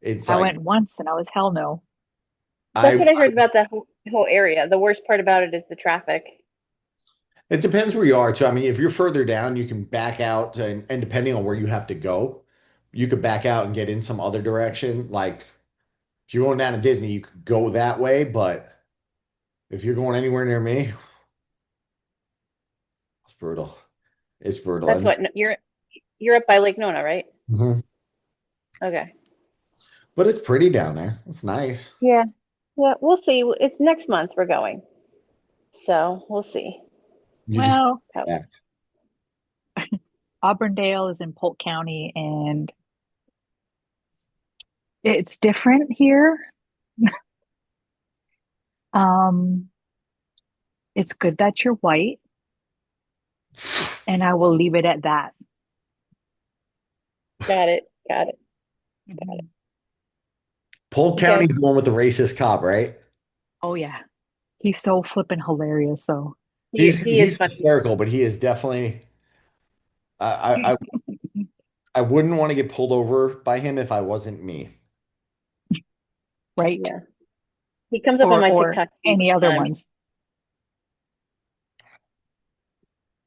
It's I like went once and I was hell no. That's I what I heard about that whole area. The worst part about it is the traffic. it depends where you are too. I mean, if you're further down, you can back out and depending on where you have to go, you could back out and get in some other direction. Like if you're going down to Disney, you could go that way, but if you're going anywhere near me, it's brutal. It's brutal. That's And what you're up by Lake Nona, right? Mhm. Okay. But it's pretty down there. It's nice. Yeah. Yeah, we'll see. It's next month we're going. So we'll see. You just Well, How- yeah. Auburndale is in Polk County and it's different here. Um, it's good that you're white, and I will leave it at that. Got it. Got it. Mhm. Polk Okay. County's the one with the racist cop, right? Oh yeah. He's so flippin' hilarious, so He is He's fun. hysterical, but he is definitely I wouldn't want to get pulled over by him if I wasn't me. right? Yeah. He comes up on my Or TikTok feed any other sometimes. ones.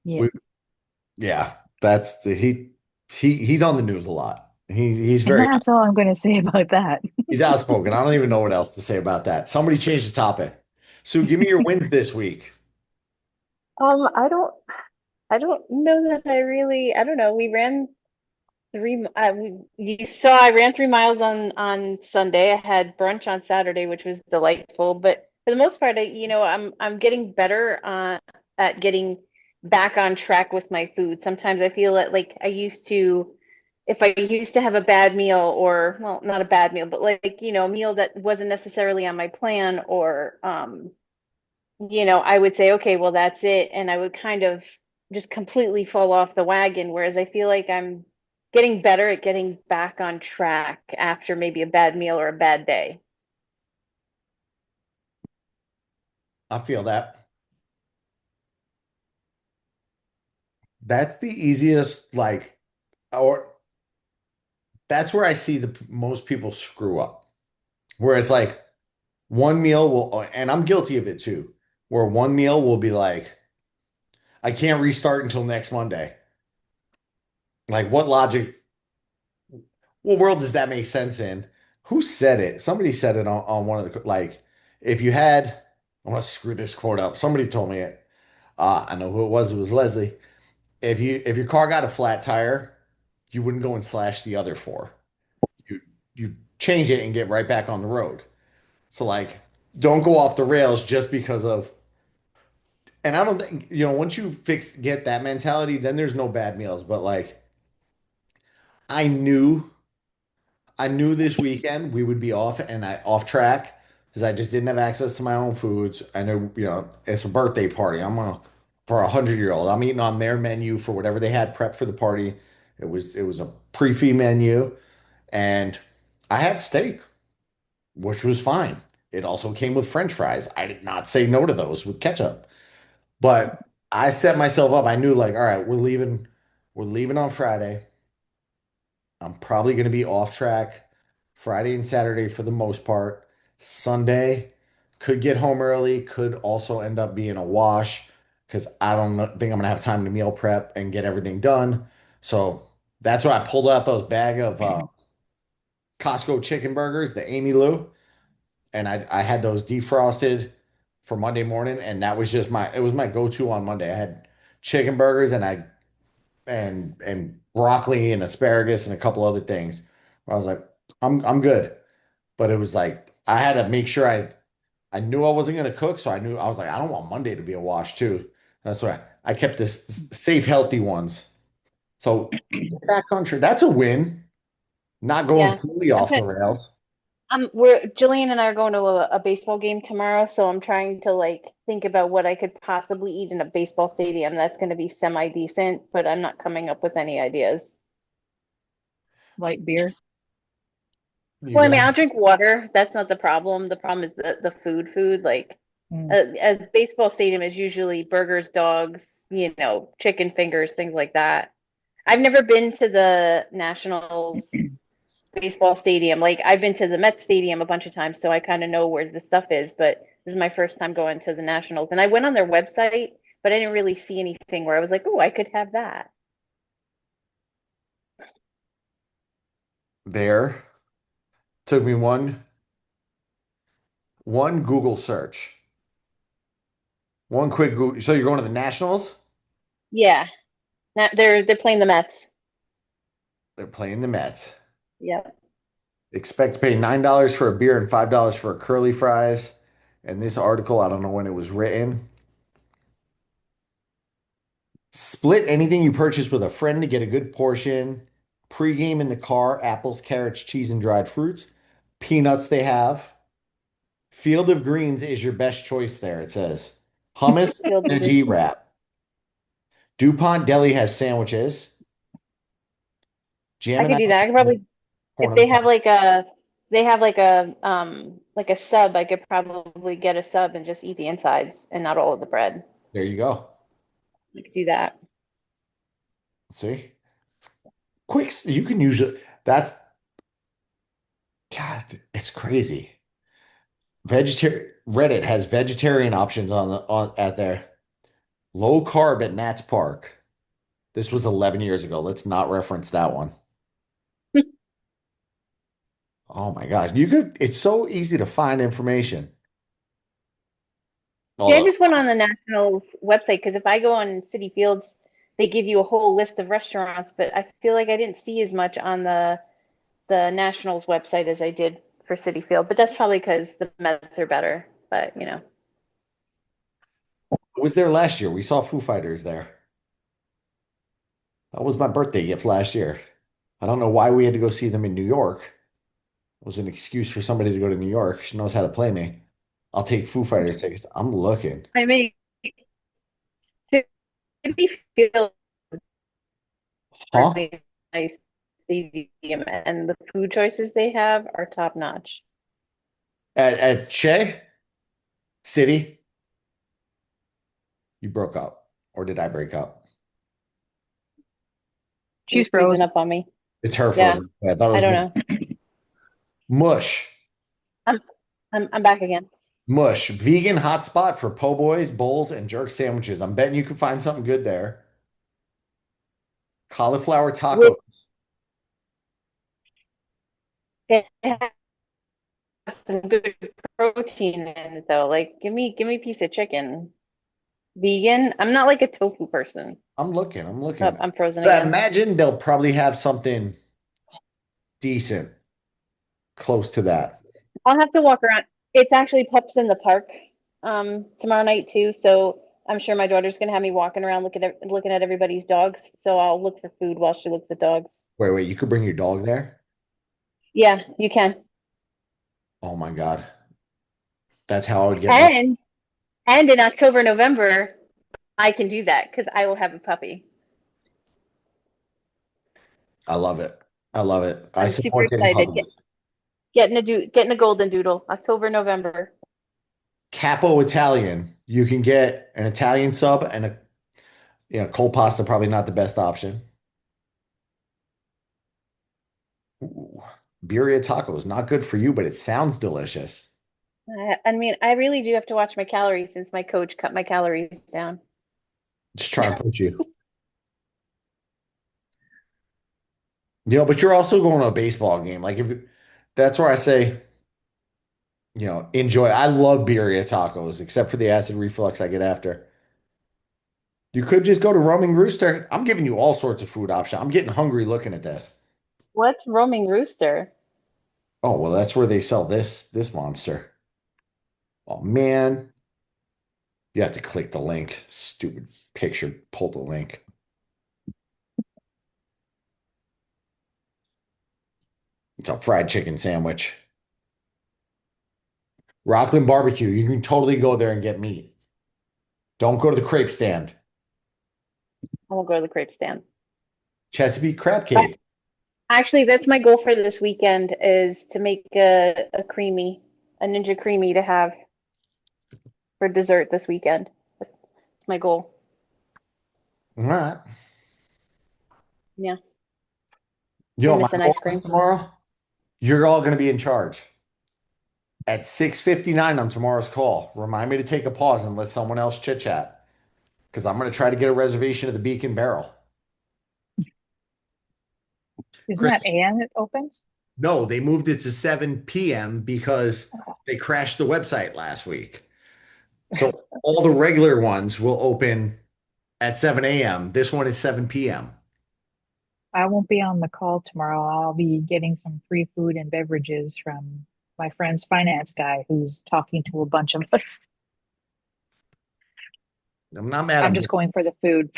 Yeah. We, yeah, that's he's on the news a lot. He's And very that's all I'm going to say about that. he's outspoken. I don't even know what else to say about that. Somebody change the topic. Sue, give me your wins this week. I don't know that I don't know. We ran you saw I ran 3 miles on Sunday. I had brunch on Saturday, which was delightful. But for the most part, I'm getting better at getting back on track with my food. Sometimes I feel like I used to, if I used to have a bad meal, or well, not a bad meal, but like, a meal that wasn't necessarily on my plan, or I would say, okay, well, that's it. And I would kind of just completely fall off the wagon. Whereas I feel like I'm getting better at getting back on track after maybe a bad meal or a bad day. I feel that. That's the easiest, like, or that's where I see the most people screw up. Where it's like one meal will, and I'm guilty of it too, where one meal will be like, I can't restart until next Monday. Like, what logic, what world does that make sense in? Who said it? Somebody said it on one of the, like, if you had, I want to screw this quote up. Somebody told me it. I know who it was. It was Leslie. If your car got a flat tire, you wouldn't go and slash the other four. You you change it and get right back on the road. So like, don't go off the rails just because of. And I don't think once you get that mentality, then there's no bad meals. But like, I knew I knew this weekend we would be off and I off track because I just didn't have access to my own foods. I know it's a birthday party. I'm gonna for 100-year-old. I'm eating on their menu for whatever they had prepped for the party. It was a pre-fee menu, and I had steak, which was fine. It also came with French fries. I did not say no to those with ketchup. But I set myself up. I knew like, all right, we're leaving on Friday. I'm probably going to be off track Friday and Saturday for the most part. Sunday could get home early, could also end up being a wash because I don't think I'm gonna have time to meal prep and get everything done. So that's why I pulled out those bag of Costco chicken burgers, the Amy Lou. and I had those defrosted for Monday morning, and that was just my it was my go-to on Monday. I had chicken burgers and broccoli and asparagus and a couple other things. I was like, I'm good. But it was like I had to make sure I knew I wasn't gonna cook, so I knew I was like, I don't want Monday to be a wash too. That's why I kept this safe, healthy ones. So backcountry, that's a win. Not going Yeah. fully off the Okay. rails. We're Jillian and I are going to a baseball game tomorrow, so I'm trying to like think about what I could possibly eat in a baseball stadium that's going to be semi decent, but I'm not coming up with any ideas. Light beer. You're Well, I mean, gonna I'll drink water. That's not the problem. The problem is the food. Like, Mm. a baseball stadium is usually burgers, dogs, chicken fingers, things like that. I've never been to the Nationals baseball stadium. Like, I've been to the Met Stadium a bunch of times, so I kind of know where the stuff is. But this is my first time going to the Nationals, and I went on their website, but I didn't really see anything where I was like, "Oh, I could have that." there. Took me one Google search. One quick Google. So you're going to the Nationals? Yeah, they're playing the Mets. They're playing the Mets. Yeah. Expect to pay $9 for a beer and $5 for a curly fries. And this article, I don't know when it was written. Split anything you purchase with a friend to get a good portion. Pre-game in the car, apples, carrots, cheese, and dried fruits. Peanuts they have. Field of Greens is your best choice there, it says. Hummus, Field of veggie Greens. wrap. DuPont Deli has sandwiches. I Jam and could do that. I could apple, probably corn if on the cob. they have like a sub, I could probably get a sub and just eat the insides and not all of the bread. There you go. I could do that. See? Quick, you can use it. That's God, it's crazy. Vegetarian Reddit has vegetarian options on at there. Low carb at Nats Park. This was 11 years ago. Let's not reference that one. Oh my gosh. It's so easy to find information. See, I Although, just went on the Nationals website because if I go on City Fields, they give you a whole list of restaurants, but I feel like I didn't see as much on the Nationals website as I did for City Field. But that's probably because the Mets are better. But I was there last year. We saw Foo Fighters there. That was my birthday gift last year. I don't know why we had to go see them in New York. It was an excuse for somebody to go to New York. She knows how to play me. I'll take Foo Fighters tickets. I'm looking. I mean, City Field Huh? really nice stadium, and the food choices they have are top notch. At Shea City, you broke up. Or did I break up? She's Freezing froze. up on me. It's her Yeah, frozen. I thought it I was don't me. know. Mush. I'm I'm back again. Mush. Vegan hotspot for po' boys, bowls, and jerk sandwiches. I'm betting you can find something good there. Cauliflower With tacos. It has some good protein in it though. Like give me a piece of chicken. Vegan. I'm not like a tofu person. I'm looking. I'm Oh, looking. I'm frozen But I again. imagine they'll probably have something decent close to that. I'll have to walk around. It's actually Pups in the Park tomorrow night too, so I'm sure my daughter's gonna have me walking around looking at everybody's dogs. So I'll look for food while she looks at dogs. Wait, you could bring your dog there? Yeah, you can. Oh my God. That's how I would get lunch. And in October, November, I can do that because I will have a puppy. I love it. I love it. I I'm super support getting excited. puppies. Getting a golden doodle, October, November. Capo Italian. You can get an Italian sub and cold pasta, probably not the best option. Ooh, birria tacos, not good for you, but it sounds delicious. I mean, I really do have to watch my calories since my coach cut my calories down. Just try and push you. But you're also going to a baseball game. Like if that's where I say, enjoy. I love birria tacos, except for the acid reflux I get after. You could just go to Roaming Rooster. I'm giving you all sorts of food options. I'm getting hungry looking at this. What's Roaming Rooster? Oh, well, that's where they sell this monster. Oh man, you have to click the link. Stupid picture. Pull the link. It's a fried chicken sandwich. Rockland Barbecue. You can totally go there and get meat. Don't go to the crepe stand. I won't go to the crepe stand. Chesapeake crab cake. Actually, that's my goal for this weekend is to make a Ninja creamy to have for dessert this weekend. That's my goal. All right. Yeah. You know I'm what my missing goal ice cream. is tomorrow? You're all going to be in charge. At 6:59 on tomorrow's call, remind me to take a pause and let someone else chit chat. Because I'm going to try to get a reservation at the Beacon Barrel. Isn't Chris, that AM it opens? no, they moved it to 7 p.m. because they crashed the website last week. So all the regular ones will open at 7 a.m. This one is 7 p.m. I won't be on the call tomorrow. I'll be getting some free food and beverages from my friend's finance guy who's talking to a bunch of us. I'm not mad. I'm just going for the food.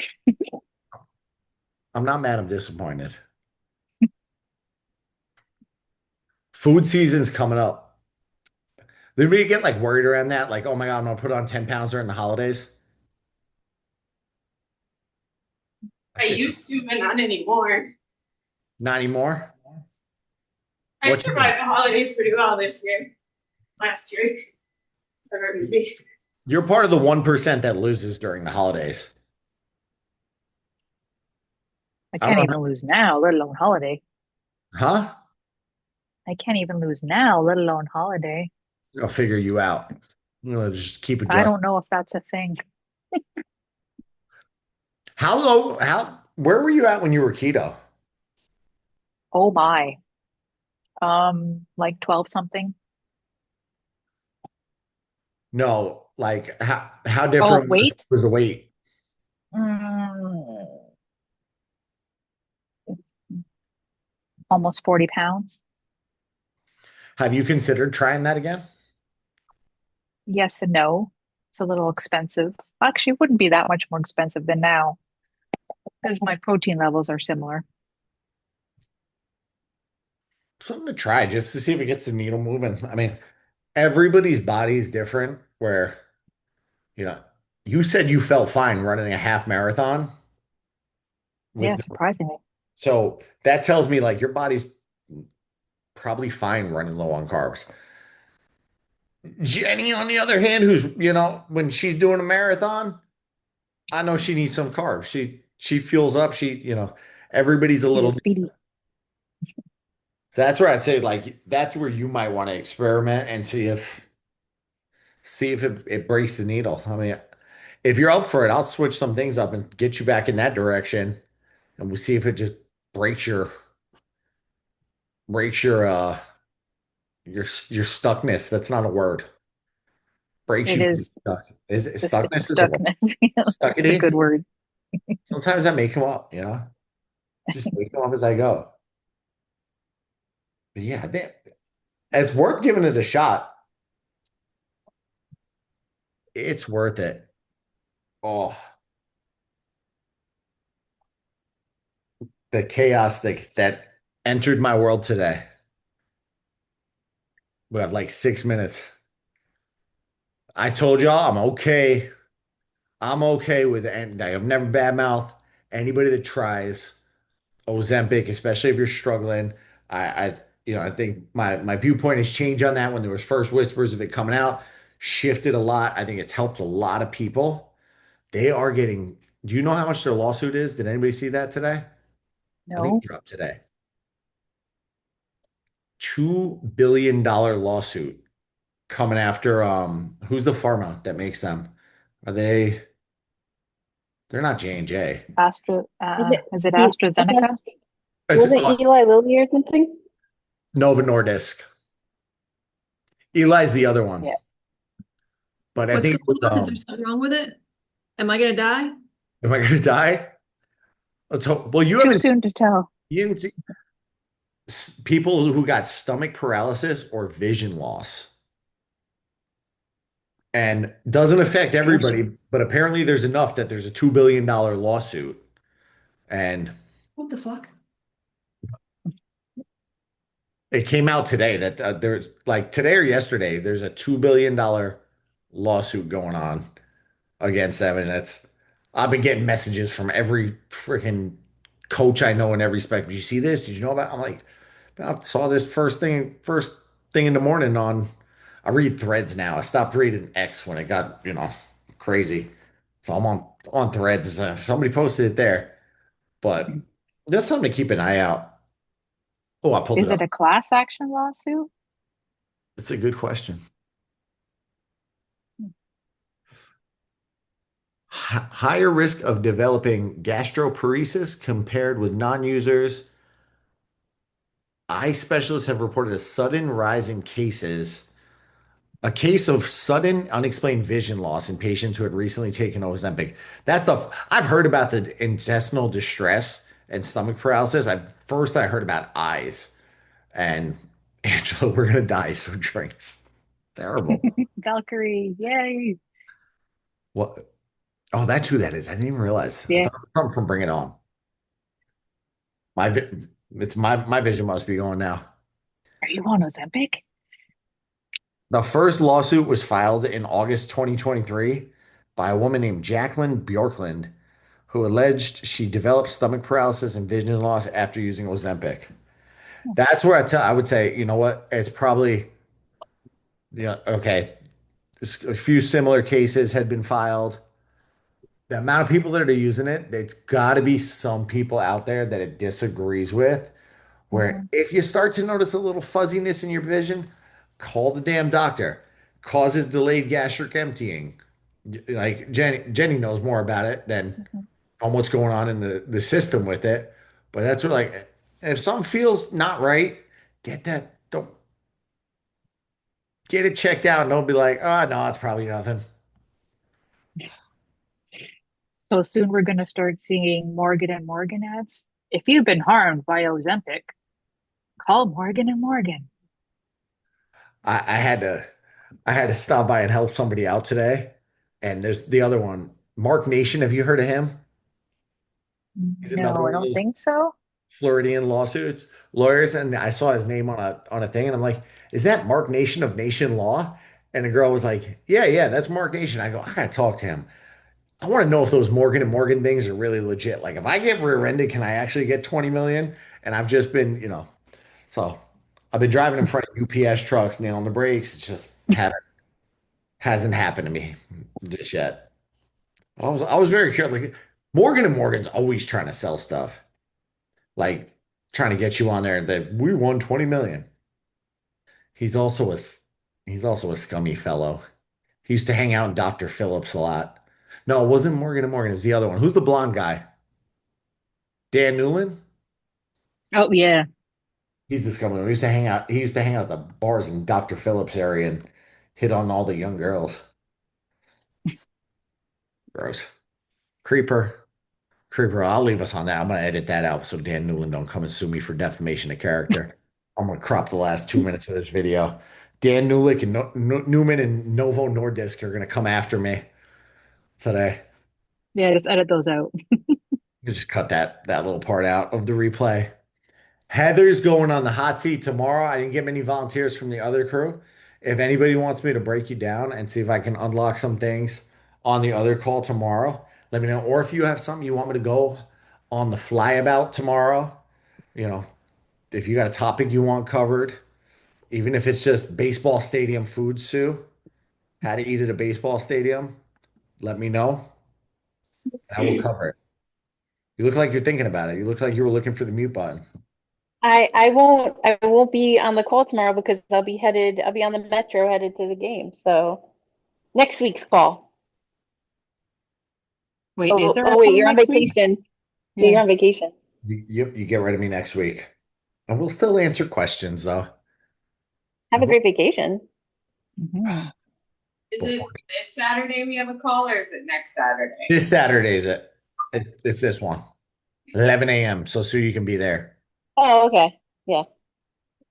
I'm not mad. I'm disappointed. Food season's coming up. Did we get like worried around that? Like, oh my God, I'm gonna put on 10 pounds during the holidays. I used to, but not anymore. Not anymore. I What survived the holidays pretty well this year. Last year. Or maybe. You're part of the 1% that loses during the holidays. I I can't don't even lose now, let alone holiday. Huh? I can't even lose now, let alone holiday. I'll figure you out. I'm gonna just keep I adjusting. don't know if that's a thing. How low? Where were you at when you were keto? Oh my. Like 12 something. No, like how Oh, different weight? was the weight? Mm, almost 40 pounds. Have you considered trying that again? Yes and no. It's a little expensive. Actually, it wouldn't be that much more expensive than now because my protein levels are similar. Something to try just to see if it gets the needle moving. I mean, everybody's body is different. Where, you know, you said you felt fine running a half marathon Yeah, with, surprisingly. so that tells me like your body's probably fine running low on carbs. Jenny, on the other hand, who's, when she's doing a marathon, I know she needs some carbs. She fuels up. Everybody's a She's a little. speedy. So that's where I'd say like that's where you might want to experiment and see if it breaks the needle. I mean, if you're up for it, I'll switch some things up and get you back in that direction, and we'll see if it just breaks your stuckness. That's not a word. Breaks It you is. stuck. Is it It's a stucknness? Is a word. stuckness. It's a Stuckity? good word. Sometimes I make them up, just make them up as I go. But yeah, it's worth giving it a shot. It's worth it. Oh, the chaos that entered my world today. We have like 6 minutes. I told y'all I'm okay. I'm okay with it. And I've never badmouth anybody that tries Ozempic, especially if you're struggling. I think my viewpoint has changed on that when there was first whispers of it coming out, shifted a lot. I think it's helped a lot of people. They are getting. Do you know how much their lawsuit is? Did anybody see that today? I think No, it dropped today. $2 billion lawsuit coming after who's the pharma that makes them? Are they? They're not J&J. Is it E- AstraZeneca? It's Was it Eli Lilly or something? Novo Nordisk. Eli's the other one. Yeah. But I What's think going with, on? Is there something wrong with it? Am I gonna die? am I going to die? Let's hope. Well, Too soon to tell. you didn't see people who got stomach paralysis or vision loss. And doesn't affect everybody, but apparently there's enough that there's a $2 billion lawsuit. And what the fuck? It came out today that there's like today or yesterday, there's a $2 billion lawsuit going on against them. And I've been getting messages from every freaking coach I know in every spec. Did you see this? Did you know about? I'm like, I saw this first thing in the morning on. I read threads now. I stopped reading X when it got, crazy. So I'm on threads. Somebody posted it there, but just something to keep an eye out. Oh, I pulled Is it it up. a class action lawsuit? It's a good question. Higher risk of developing gastroparesis compared with non-users. Eye specialists have reported a case of sudden unexplained vision loss in patients who had recently taken Ozempic. I've heard about the intestinal distress and stomach paralysis. I heard about eyes. And Angela, we're gonna die, so drinks. Terrible. Valkyrie, yay. What? Oh, that's who that is. I didn't even realize. I Yeah. thought it was something from Bring It On. My vi- it's my vision must be going now. Are you on Ozempic? The first lawsuit was filed in August 2023 by a woman named Jacqueline Bjorklund, who alleged she developed stomach paralysis and vision loss after using Ozempic. That's where I would say, you know what? It's probably, okay. A few similar cases had been filed. The amount of people that are using it, there's got to be some people out there that it disagrees with. Where if you start to notice a little fuzziness in your vision, call the damn doctor. Causes delayed gastric emptying. Like Jenny knows more about it than on what's going on in the system with it. But that's what like if something feels not right, don't get it checked out and don't be like, oh no, it's probably nothing. So soon we're going to start seeing Morgan and Morgan ads. If you've been harmed by Ozempic, call Morgan and Morgan. I had to stop by and help somebody out today. And there's the other one, Mark Nation. Have you heard of him? He's another No, I one of don't those think so. Floridian lawsuits lawyers, and I saw his name on a thing, and I'm like, is that Mark Nation of Nation Law? And the girl was like, yeah, that's Mark Nation. I go, I gotta talk to him. I want to know if those Morgan and Morgan things are really legit. Like, if I get rear-ended, can I actually get 20 million? And I've just been, so I've been driving in front of UPS trucks, nailing the brakes. It's just hasn't happened to me just yet. I was very curious. Like Morgan and Morgan's always trying to sell stuff, like trying to get you on there that we won 20 million. He's also a he's also a scummy fellow. He used to hang out in Dr. Phillips a lot. No, it wasn't Morgan and Morgan. It's the other one. Who's the blonde guy? Dan Newland? Oh, yeah. He's the scummy one. He used to hang out at the bars in Dr. Phillips area and hit on all the young girls. Gross. Creeper. Creeper. I'll leave us on that. I'm gonna edit that out so Dan Newland don't come and sue me for defamation of character. I'm gonna crop the last 2 minutes of this video. Dan Newlick and Newman and Novo Nordisk are gonna come after me today. Yeah, just edit those out. You just cut that little part out of the replay. Heather's going on the hot seat tomorrow. I didn't get many volunteers from the other crew. If anybody wants me to break you down and see if I can unlock some things on the other call tomorrow, let me know. Or if you have something you want me to go on the fly about tomorrow, you know, if you got a topic you want covered, even if it's just baseball stadium food, Sue, how to eat at a baseball stadium, let me know and I will cover it. You look like you're thinking about it. You look like you were looking for the mute button. I won't be on the call tomorrow because I'll be on the metro headed to the game. So next week's call. Wait, is there a wait, call you're on next week? vacation. Yeah. You're on vacation. You get rid of me next week. And we'll still answer questions though. Have a great vacation. Mhm. Is Before it this Saturday we have a call or is it next Saturday? this Saturday is it? It's this one. 11 a.m. So Sue, you can be there. Oh, okay. Yeah.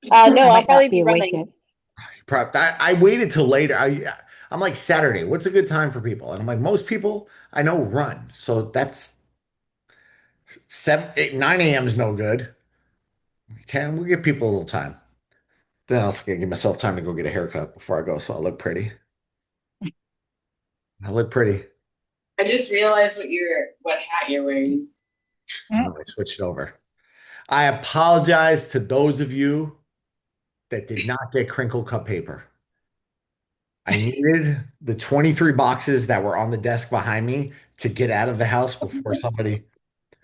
No, I I'll might probably not be be awake running. yet. I waited till later. I'm like Saturday. What's a good time for people? And I'm like most people I know run. So that's 7, 8, 9 a.m. is no good. 10. We'll give people a little time. Then I'll give myself time to go get a haircut before I go, so I look pretty. I look pretty. I just realized what hat you're wearing. Mm. I switched over. I apologize to those of you that did not get crinkle cut paper. I needed the 23 boxes that were on the desk behind me to get out of the house before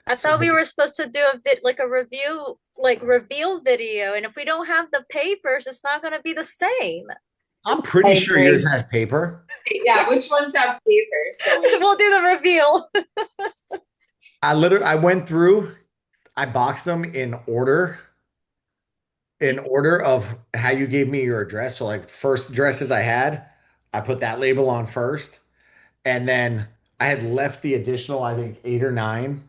I thought we were supposed to do a bit like a review, like reveal video, and if we don't have the papers, it's not going to be the same. I'm pretty I sure agree. yours has paper. Yeah, which ones have paper? So We'll do the reveal. I went through, I boxed them in order of how you gave me your address. So like first addresses I had, I put that label on first. And then I had left the additional, I think, 8 or 9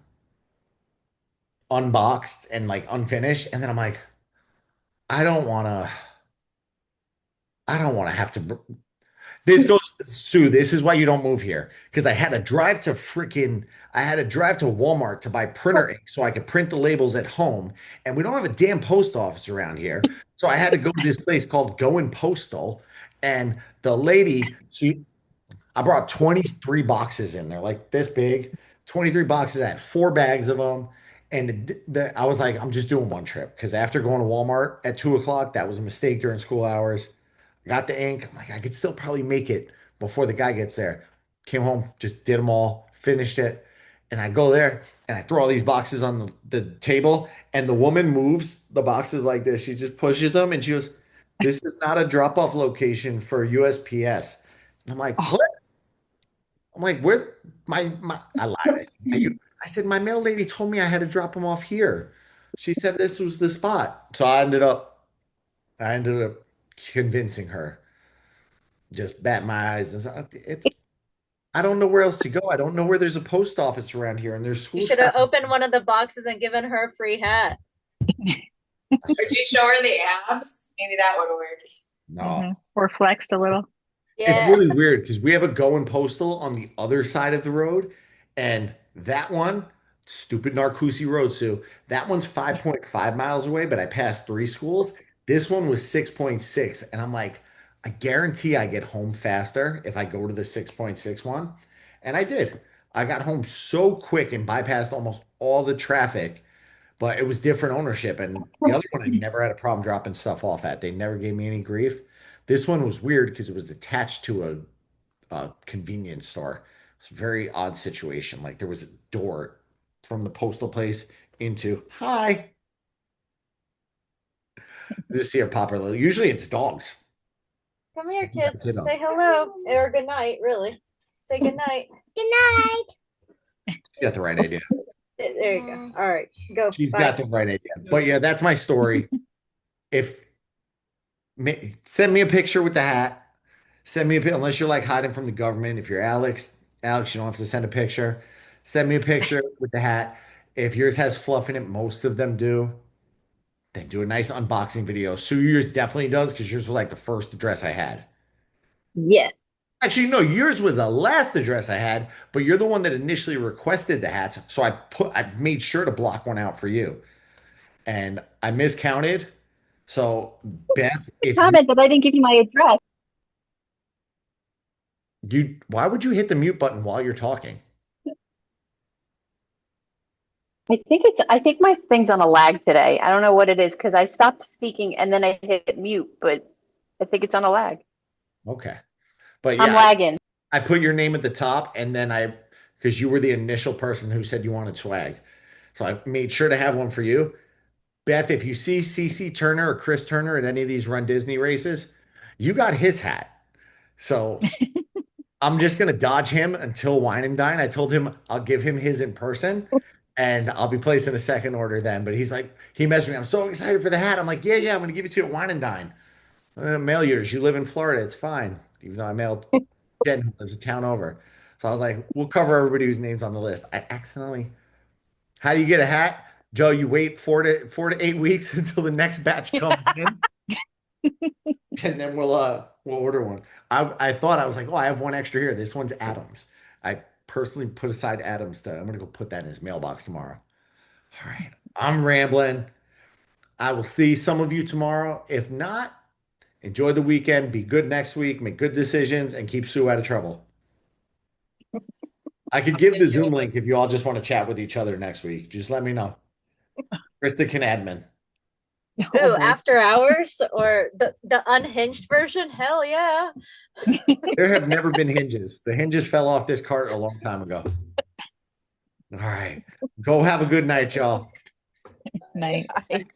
unboxed and like unfinished. And then I'm like, I don't want to, I don't want to have to. This goes, Sue, this is why you don't move here. Because I had to drive to Walmart to buy printer ink so I could print the labels at home. And we don't have a damn post office around here. So I had to go to this place called Going Postal. And the lady, I brought 23 boxes in. They're like this big, 23 boxes. I had 4 bags of them. And I was like, I'm just doing one trip because after going to Walmart at 2 o'clock, that was a mistake during school hours. I got the ink. I'm like, I could still probably make it before the guy gets there. Came home, just did them all, finished it. And I go there and I throw all these boxes on the table. And the woman moves the boxes like this. She just pushes them and she goes, "This is not a drop off location for USPS." And I'm like, Oh, "What?" I'm like, "Where my I lied. I said, my mail lady told me I had to drop them off here. She said this was the spot." So I ended up convincing her. Just bat my eyes and it's I don't know where else to go. I don't know where there's a post office around here and there's You school should have shopping. opened one of the boxes and given her a free hat. or do you show her the abs? Maybe that would have worked. No. or flexed a little. It's Yeah. really weird because we have a Going Postal on the other side of the road, and that one, stupid Narcoossee Road, Sue, that one's 5.5 miles away, but I passed 3 schools. This one was 6.6, and I'm like, I guarantee I get home faster if I go to the 6.6 one. And I did. I got home so quick and bypassed almost all the traffic, but it was different ownership. And the other one I never had a problem dropping stuff off at. They never gave me any grief. This one was weird because it was attached to a convenience store. It's a very odd situation. Like there was a door from the postal place into hi. This here popular. Usually it's dogs. Come here, Yeah, kids. they don't. Say hello or good night, really. Say good night. Good night. She got the right idea. There you go. All right, go. She's Bye. got the right idea. But yeah, that's my story. If send me a picture with the hat. Send me a picture, unless you're like hiding from the government. If you're Alex, you don't have to send a picture. Send me a picture with the hat. If yours has fluff in it, most of them do. Then do a nice unboxing video. Sue, yours definitely does because yours was like the first address I had. Yes. Actually, no, yours was the last address I had, but you're the one that initially requested the hats. So I made sure to block one out for you. And I miscounted. So Beth, if Comment that I didn't give you my address. why would you hit the mute button while you're talking? I think my thing's on a lag today. I don't know what it is because I stopped speaking and then I hit mute, but I think it's on a lag. Okay. But I'm yeah, lagging. I put your name at the top and then because you were the initial person who said you wanted swag. So I made sure to have one for you. Beth, if you see CC Turner or Chris Turner at any of these Run Disney races, you got his hat. So I'm just going to dodge him until Wine and Dine. I told him I'll give him his in person and I'll be placing a second order then. But he's like, he messaged me. I'm so excited for the hat. I'm like, yeah, I'm going to give it to you at Wine and Dine. Mail yours. You live in Florida. It's fine. Even though I mailed Jen, who lives a town over. So I was like, we'll cover everybody whose name's on the list. I accidentally. How do you get a hat? Joe, you wait 4 to 8 weeks until the next batch comes in. And then we'll order one. I thought I was like, oh, I have one extra here. This one's Adams. I personally put aside Adams to I'm gonna go put that in his mailbox tomorrow. All right. I'm rambling. I will see some of you tomorrow. If not, enjoy the weekend. Be good next week. Make good decisions and keep Sue out of trouble. I could give the Zoom link if you all just want to chat with each other next week. Just let me know. Krista can admin. Ooh, after hours or the unhinged version? Hell yeah. There have never been hinges. The hinges fell off this cart a long time ago. All right. Go have a good night, y'all. Night. Bye.